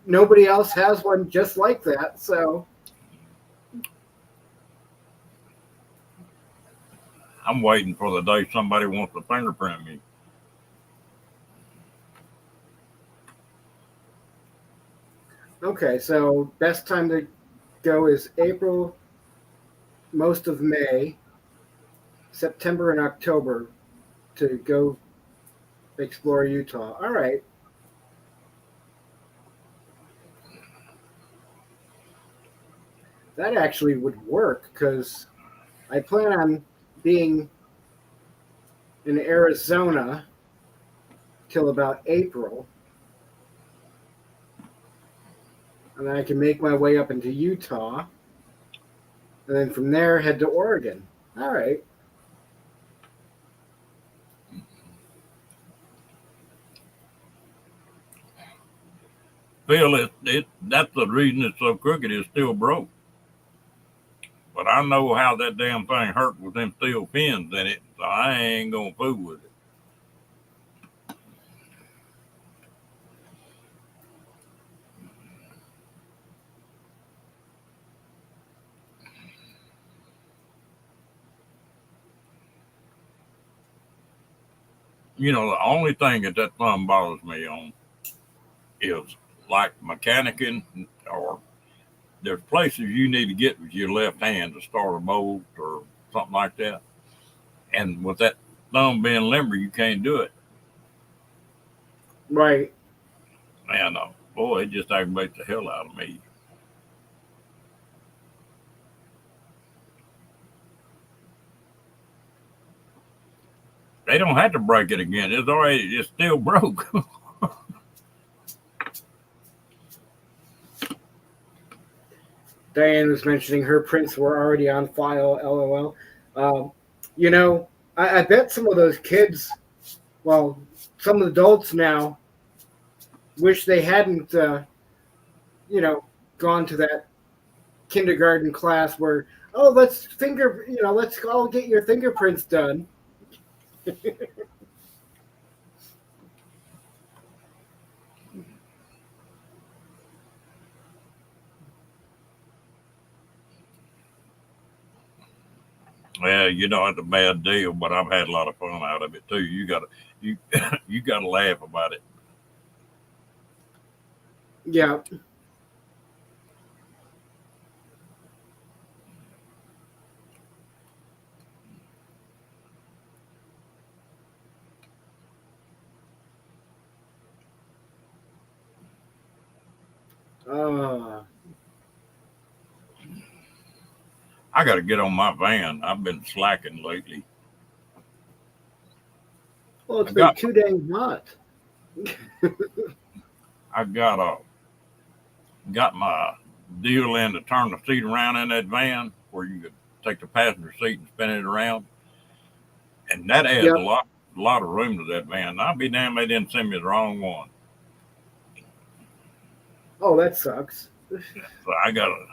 nobody else has one just like that. So, I'm waiting for the day somebody wants to fingerprint me. okay, so best time to go is April, most of May, September, and October to go explore Utah. All right. That actually would work because I plan on being in Arizona till about April. And then I can make my way up into Utah. And then from there, head to Oregon. All right. Phil, that's the reason it's so crooked. It's still broke. But I know how that damn thing hurt with them steel pins in it, so I ain't gonna fool with it. You know, the only thing that thumb bothers me on is like mechanicking, or there's places you need to get with your left hand to start a bolt or something like that. And with that thumb being limber, you can't do it. Right. Man, boy, it just aggravates the hell out of me. They don't have to break it again. It's still broke. Diane was mentioning her prints were already on file, lol. Um, you know, I bet some of those kids, well, some adults now, wish they hadn't, gone to that kindergarten class where, oh, let's all get your fingerprints done. Well, you know, it's a bad deal, but I've had a lot of fun out of it too. You you gotta laugh about it. Yeah. Uh, I got to get on my van. I've been slacking lately. well, it's I been got too dang hot. I got my deal in to turn the seat around in that van where you could take the passenger seat and spin it around, and that adds Yep. a lot of room to that van. I'll be damned they didn't send me the wrong one. Oh, that sucks. So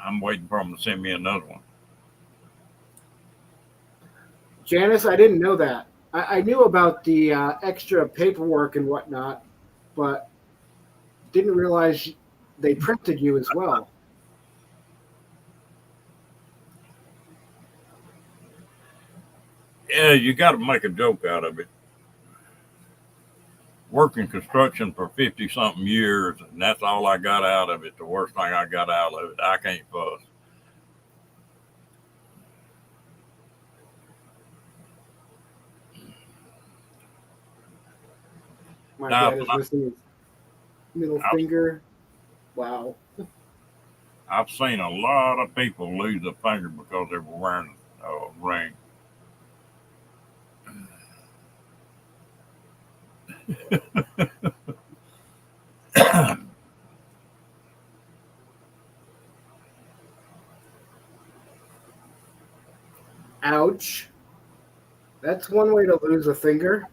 I'm waiting for them to send me another one. Janice, I didn't know that. I knew about the extra paperwork and whatnot, but didn't realize they printed you as well. Yeah, you got to make a joke out of it. Working construction for 50 something years, and that's all I got out of it. The worst thing I got out of it, I can't fuss. My Now, dad is missing his middle I've, finger. Wow. I've seen a lot of people lose a finger because they were wearing a ring. Ouch. That's one way to lose a finger.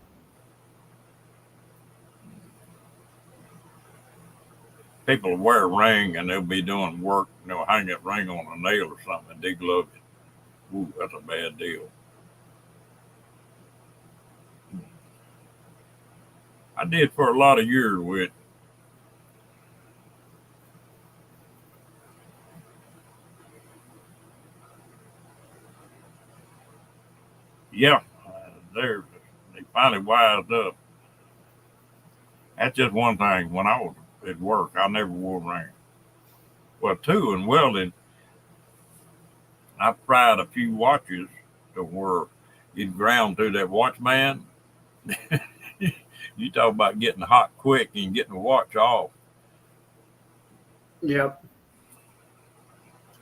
People wear a ring and they'll be doing work, hang that ring on a nail or something and deglove it. Ooh, that's a bad deal. I did for a lot of years with, yeah, they're, they finally wised up. That's just one thing. When I was at work, I never wore a ring. Well, two, in welding, I fried a few watches to where you'd ground through that watch band. You talk about getting hot quick and getting the watch off. Yep.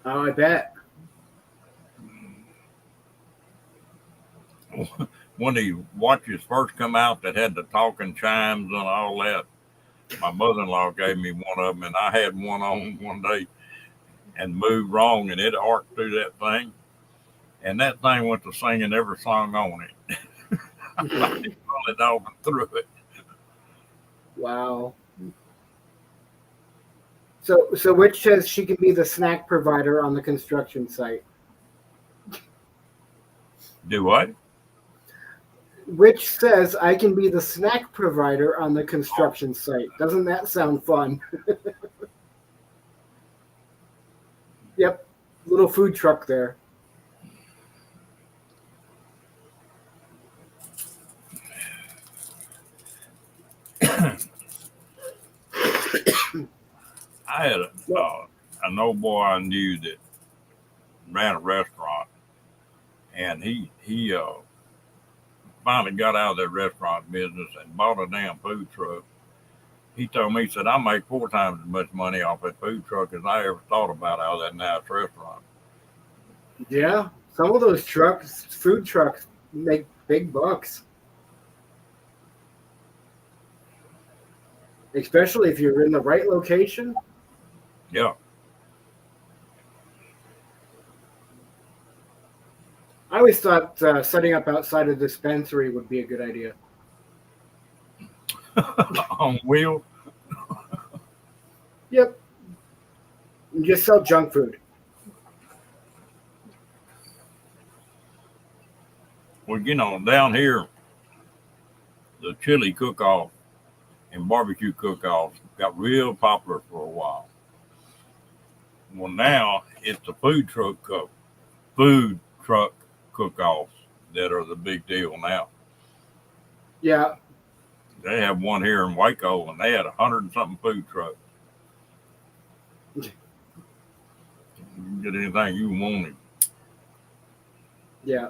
Oh, I bet. When the watches first come out that had the talking chimes and all that, my mother-in-law gave me one of them, and I had one on one day and moved wrong, and it arced through that thing, and that thing went to singing every song on it. It pulled it off and threw it. Wow. So which says she can be the snack provider on the construction site? Do what? Which says I can be the snack provider on the construction site. Doesn't that sound fun? Yep. Little food truck there. I had an old boy I knew that ran a restaurant, and he finally got out of that restaurant business and bought a damn food truck. He told me, he said, I make 4 times as much money off that food truck as I ever thought about out of that nice restaurant. Yeah. Some of those trucks, food trucks, make big bucks. Especially if you're in the right location. Yeah. I always thought setting up outside a dispensary would be a good idea. On wheel. Yep. You just sell junk food. Well, down here, the chili cook-off and barbecue cook-offs got real popular for a while. Well, now it's the food truck cook-offs that are the big deal now. Yeah. They have one here in Waco, and they had 100 and something food trucks. You can get anything you wanted. Yeah.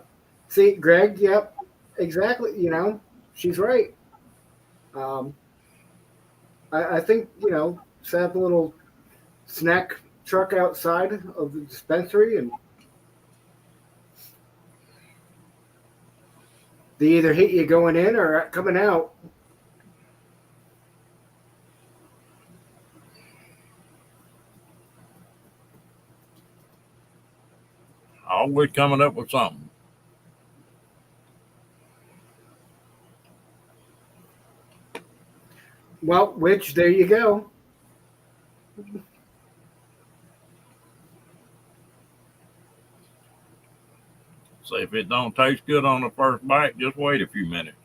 See, Greg, yep. Exactly. She's right. Um, I think, set up a little snack truck outside of the dispensary and they either hit you going in or coming out. Always coming up with something. Well, which, there you go. So if it don't taste good on the first bite, just wait a few minutes.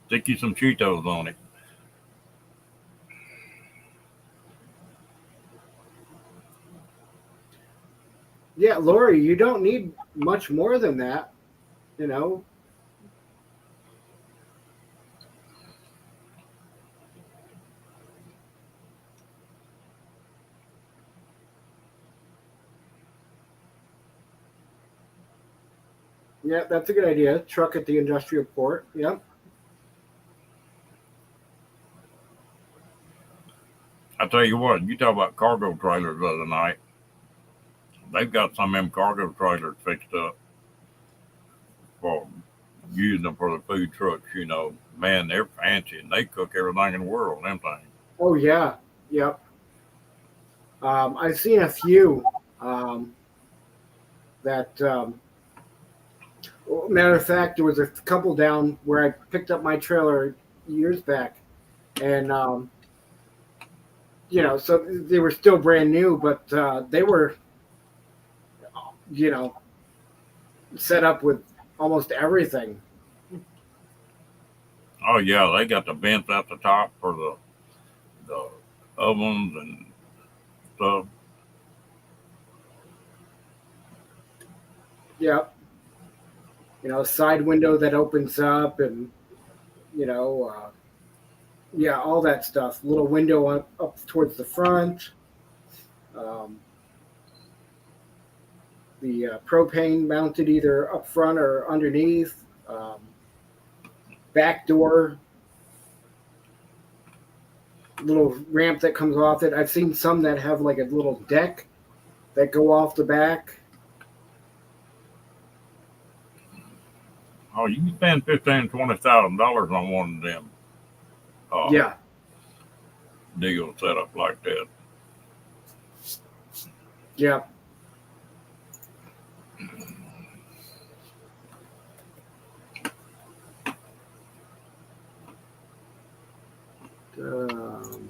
Stick you some Cheetos on it. Yeah, Lori, you don't need much more than that, you know. Yeah, that's a good idea. Truck at the industrial port. Yep. I tell you what, you talk about cargo trailers the other night. They've got some of them cargo trailers fixed up for using them for the food trucks. Man, they're fancy and they cook everything in the world. Them things. Oh yeah. Yep. I've seen a few um, that. Matter of fact, there was a couple down where I picked up my trailer years back, and so they were still brand new, but they were, you know, set up with almost everything. Oh yeah, they got the vents at the top for the ovens and stuff. Yep. A side window that opens up, and you know, uh, yeah, all that stuff. Little window up towards the front. Um, the propane mounted either up front or underneath. Back door, little ramp that comes off it. I've seen some that have like a little deck that go off the back. Oh, you can spend $15,000 to $20,000 on one of them uh, Yeah. deals set up like that. Yeah. Um,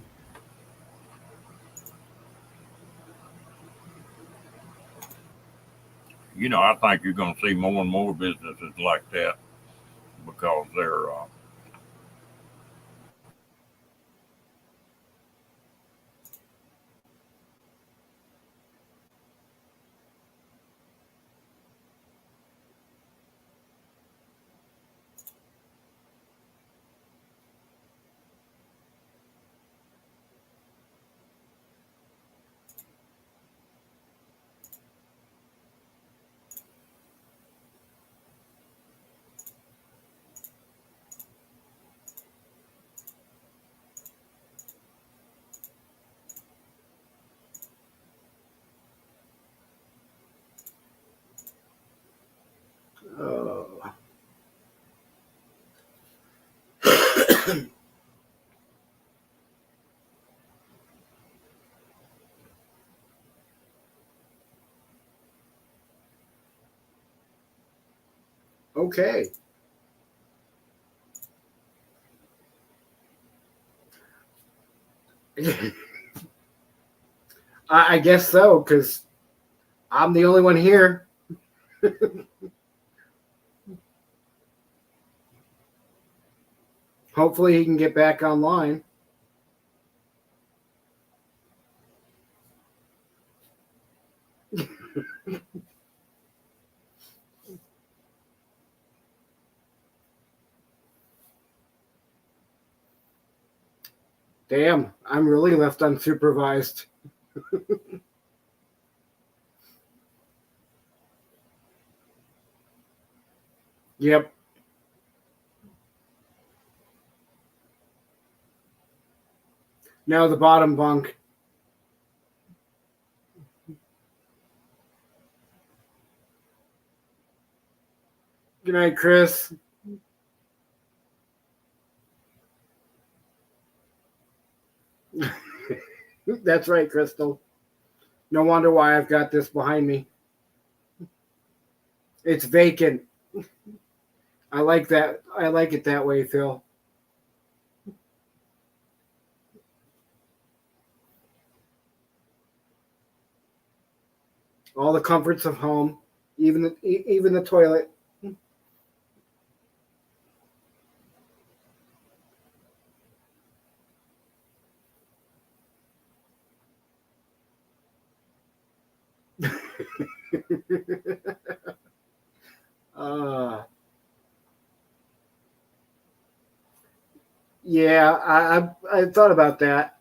I think you're going to see more and more businesses like that because they're uh, okay. I guess so, because I'm the only one here. Hopefully, he can get back online. Damn, I'm really left unsupervised. Yep. Now the bottom bunk. Good night, Chris. That's right, Crystal. No wonder why I've got this behind me. It's vacant. I like that. I like it that way, Phil. All the comforts of home, even the toilet. uh, yeah, I thought about that.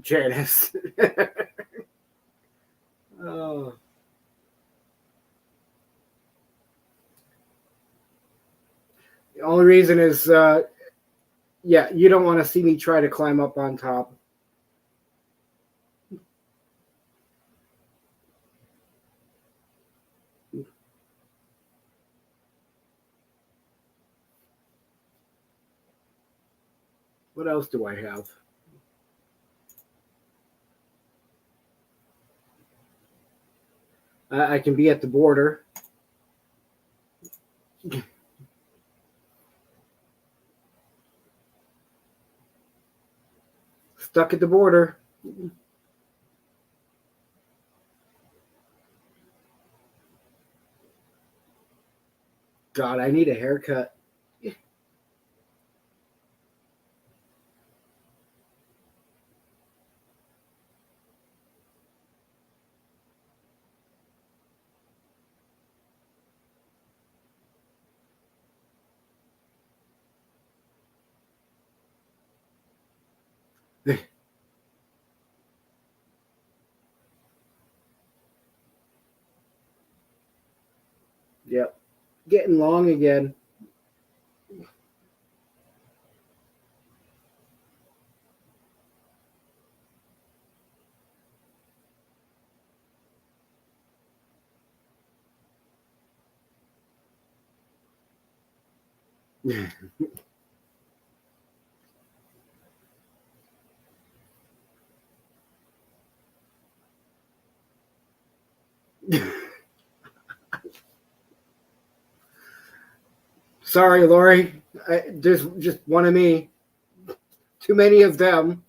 Janice. Oh. The only reason is, yeah, you don't want to see me try to climb up on top. What else do I have? I can be at the border. Stuck at the border. God, I need a haircut. Yep. Getting long again. Sorry, Lori. There's just one of me. Too many of them.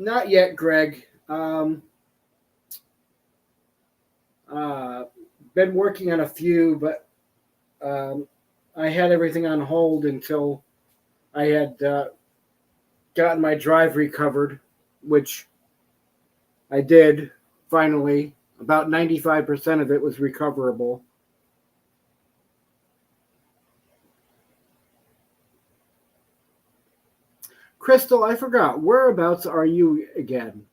Not yet, Greg. Uh, been working on a few, but um, I had everything on hold until I had gotten my drive recovered, which I did finally. About 95% of it was recoverable. Crystal, I forgot. Whereabouts are you again?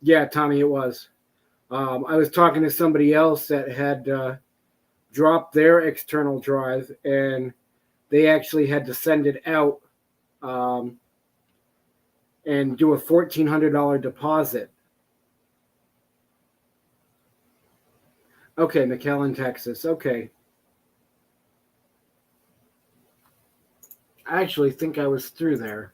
Yeah, Tommy, it was. I was talking to somebody else that had dropped their external drive, and they actually had to send it out um, and do a $1,400 deposit. Okay, McAllen, Texas. Okay. I actually think I was through there.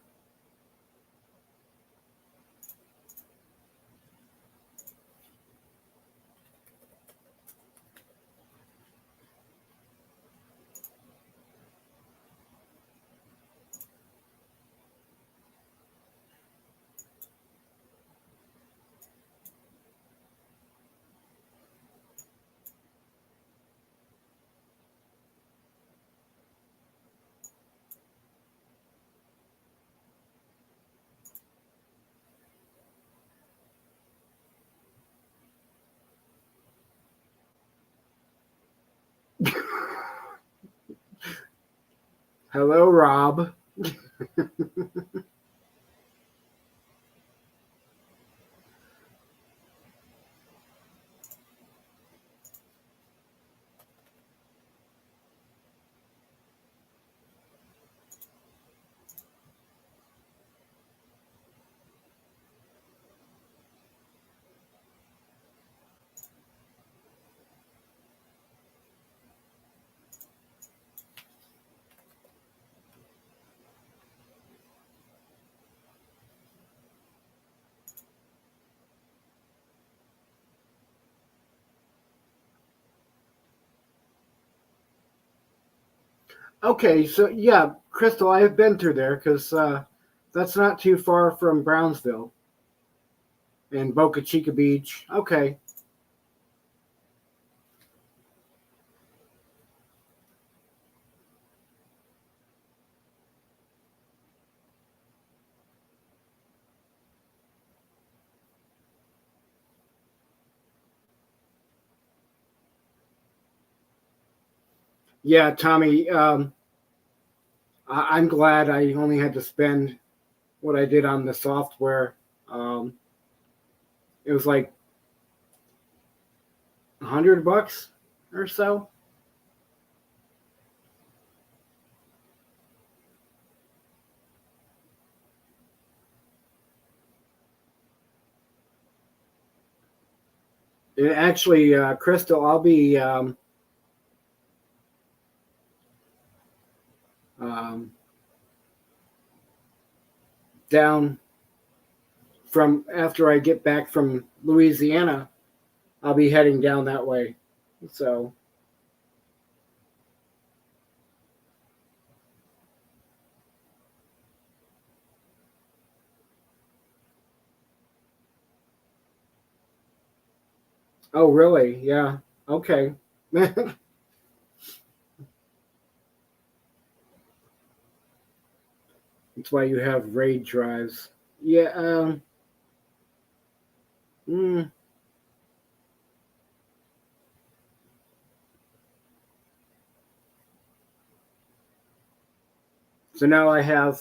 Hello, Rob. Okay, so yeah, Crystal, I have been through there because that's not too far from Brownsville and Boca Chica Beach. Okay. Yeah, Tommy, I'm glad I only had to spend what I did on the software. Um, it was like $100 or so. And actually, Crystal, I'll be um, down from after I get back from Louisiana. I'll be heading down that way. So, oh, really? Yeah. Okay. That's why you have RAID drives. Yeah. Mm, so now I have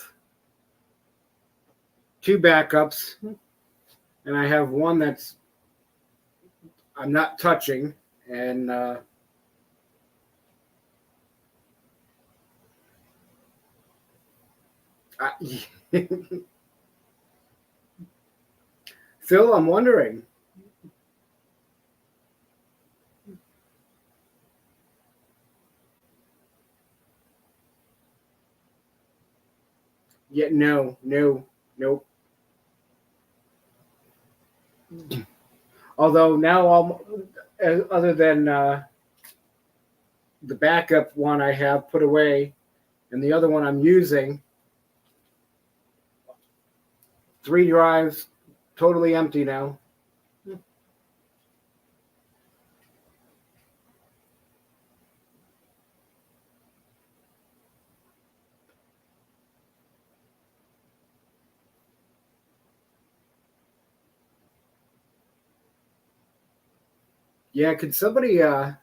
two backups, and I have one that's I'm not touching, and I, Phil, I'm wondering. Yeah, no, no, nope. Although now, other than the backup one I have put away, and the other one I'm using, three drives, totally empty now. Yeah, could somebody um,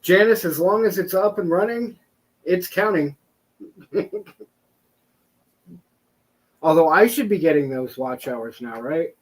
Janice, as long as it's up and running, it's counting. Although I should be getting those watch hours now, right?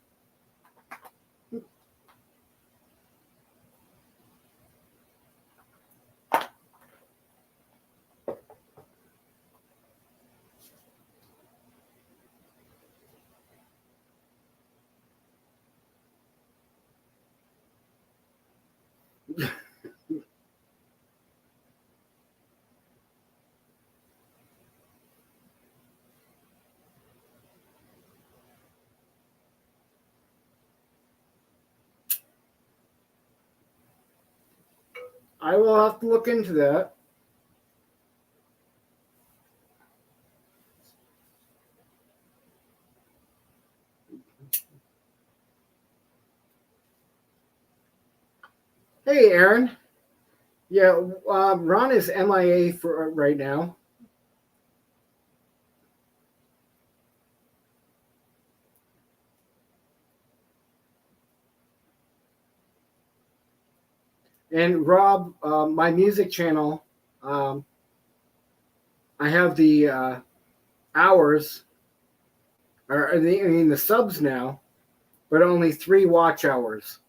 I will have to look into that. Hey, Aaron. Yeah, Ron is MIA for right now. And Rob, my music channel, I have the hours, the subs now, but only 3 watch hours.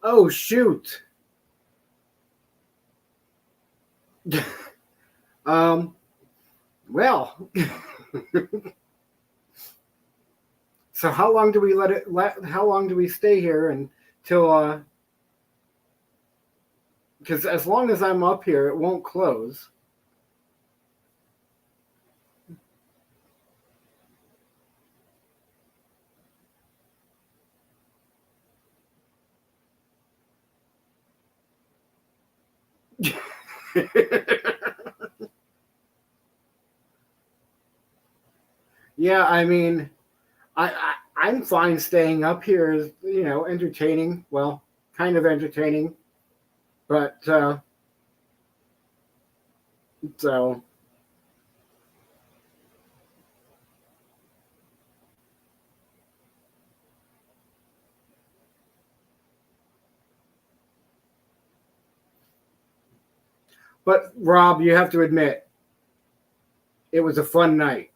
Oh, shoot. Well, so how long do we how long do we stay here until, because as long as I'm up here, it won't close. Yeah, I mean, I'm fine staying up here, entertaining. Well, kind of entertaining, but so. But Rob, you have to admit, it was a fun night.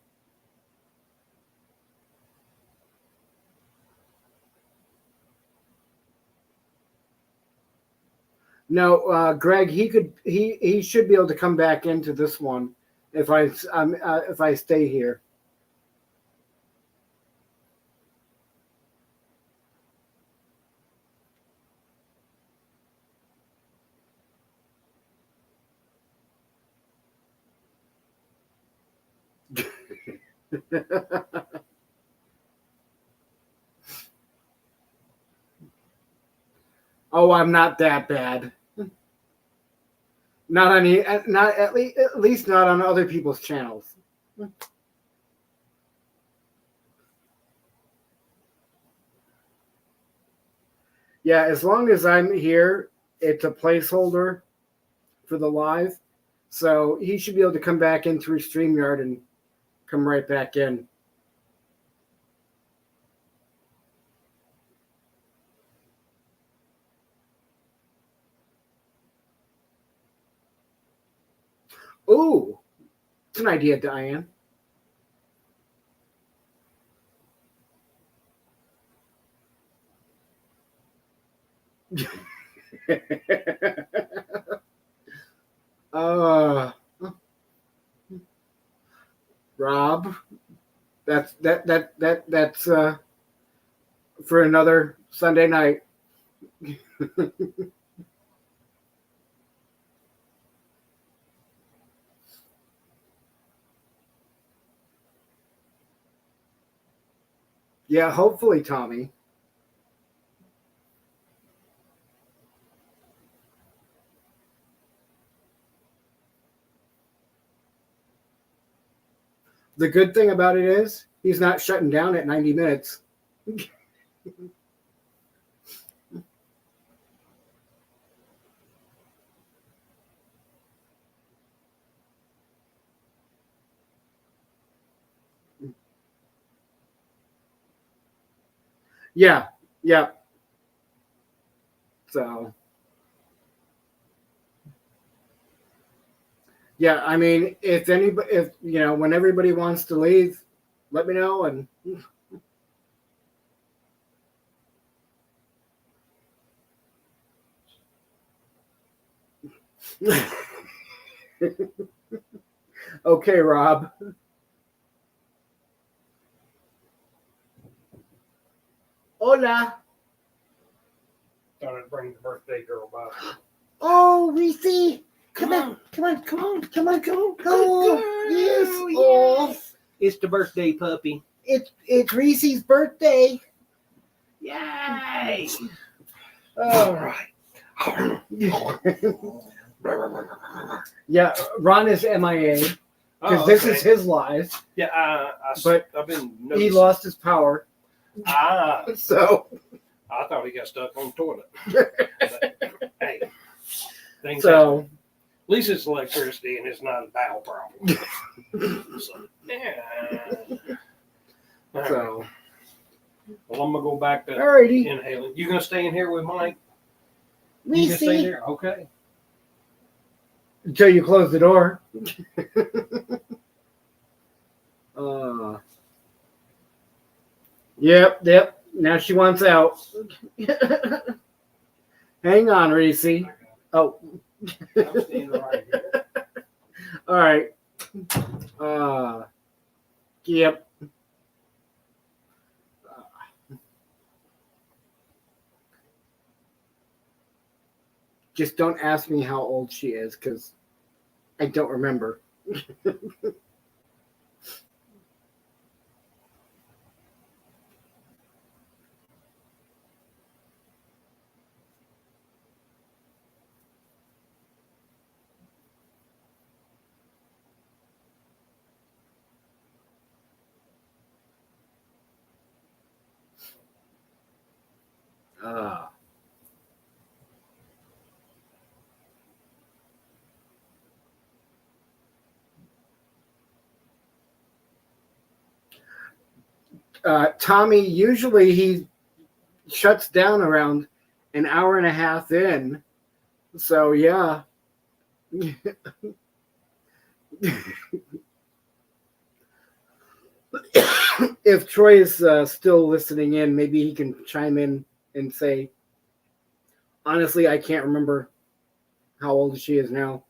No, Greg, he should be able to come back into this one if I stay here. Oh, I'm not that bad. Not on not at least not on other people's channels. Yeah, as long as I'm here, it's a placeholder for the live. So he should be able to come back in through StreamYard and come right back in. Ooh, it's an idea, Diane. Rob, that's for another Sunday night. Yeah, hopefully, Tommy. The good thing about it is he's not shutting down at 90 minutes. Yeah, yeah. So, yeah, I mean, if when everybody wants to leave, let me know. And okay, Rob. Hola. Thought I'd bring the birthday girl by. Oh, Reese. Come on. Oh, yes. Oh, It's the birthday puppy. it's Reese's birthday. Yay! All right. Yeah, Ron is MIA because this is his live. Yeah, But I've been He noticing. lost his power, so I thought he got stuck on the toilet. But, hey, things happen. so At least it's electricity and it's not a bowel problem. So, yeah. All right. So, Well, I'm gonna go back to alrighty. inhaling. You gonna stay in here with Mike? You We gonna stay see there? Okay. until you close the door. Yep. Now she wants out. Hang on, Reese. Oh, I'm staying right here. all right. Yep. Just don't ask me how old she is, because I don't remember. Tommy, usually he shuts down around an hour and a half in. So, yeah. If Troy is still listening in, maybe he can chime in and say, honestly, I can't remember how old she is now.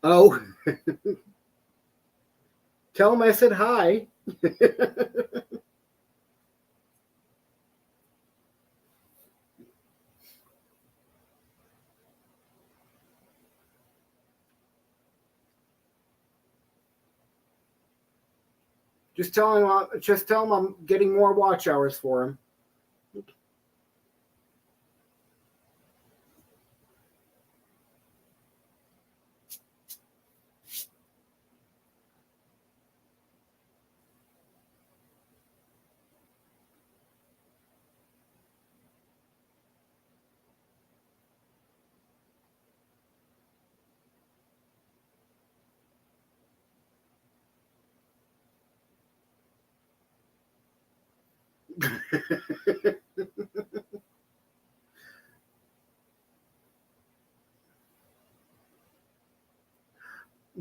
Oh, tell him I said hi. Just tell him I'm getting more watch hours for him.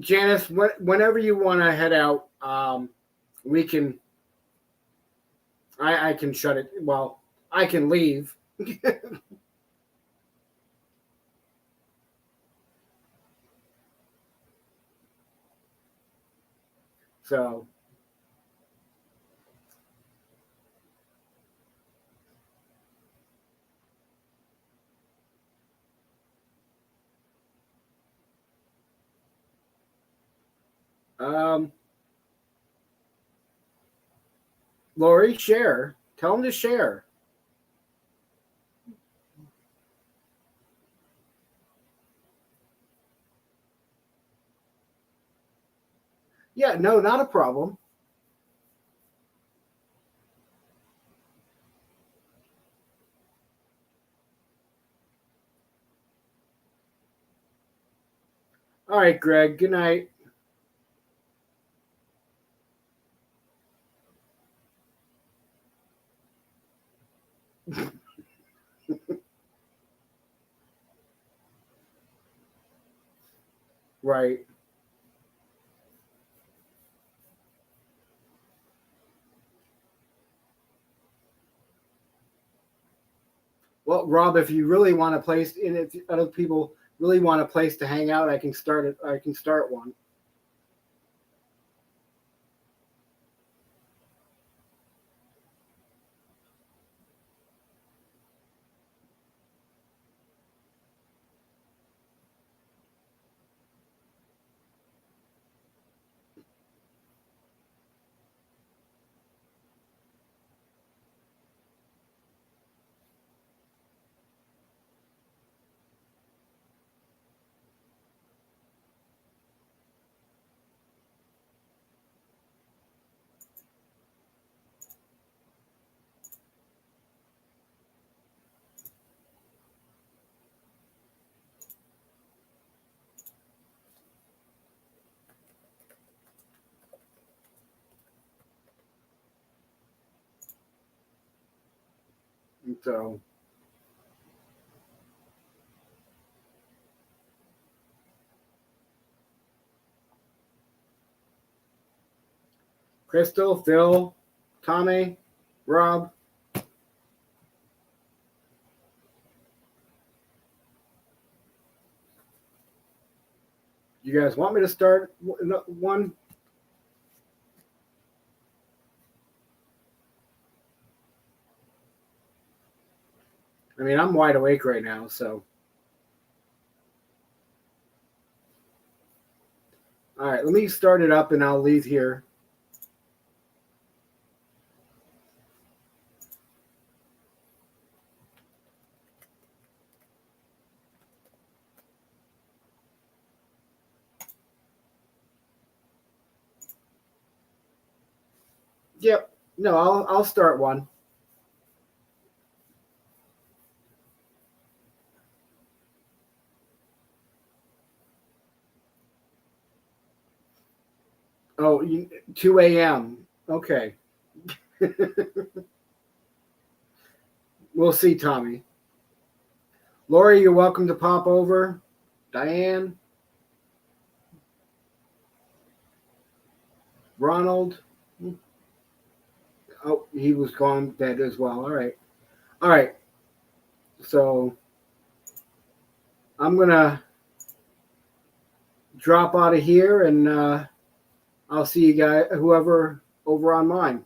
Janice, whenever you want to head out, we can. I can shut it. Well, I can leave. So, um, Lori, share. Tell him to share. Yeah, no, not a problem. All right, Greg. Good night. Right. Well, Rob, if you really want a place, and if other people really want a place to hang out, I can start it. I can start one. So. Crystal, Phil, Tommy, Rob. You guys want me to start one? I mean, I'm wide awake right now, so. All right, let me start it up and I'll leave here. Yep. No, I'll start one. Oh, 2 a.m. Okay. We'll see, Tommy. Lori, you're welcome to pop over. Diane. Ronald. Oh, he was gone dead as well. All right. All right. So I'm going to drop out of here and I'll see you guys, whoever over on mine.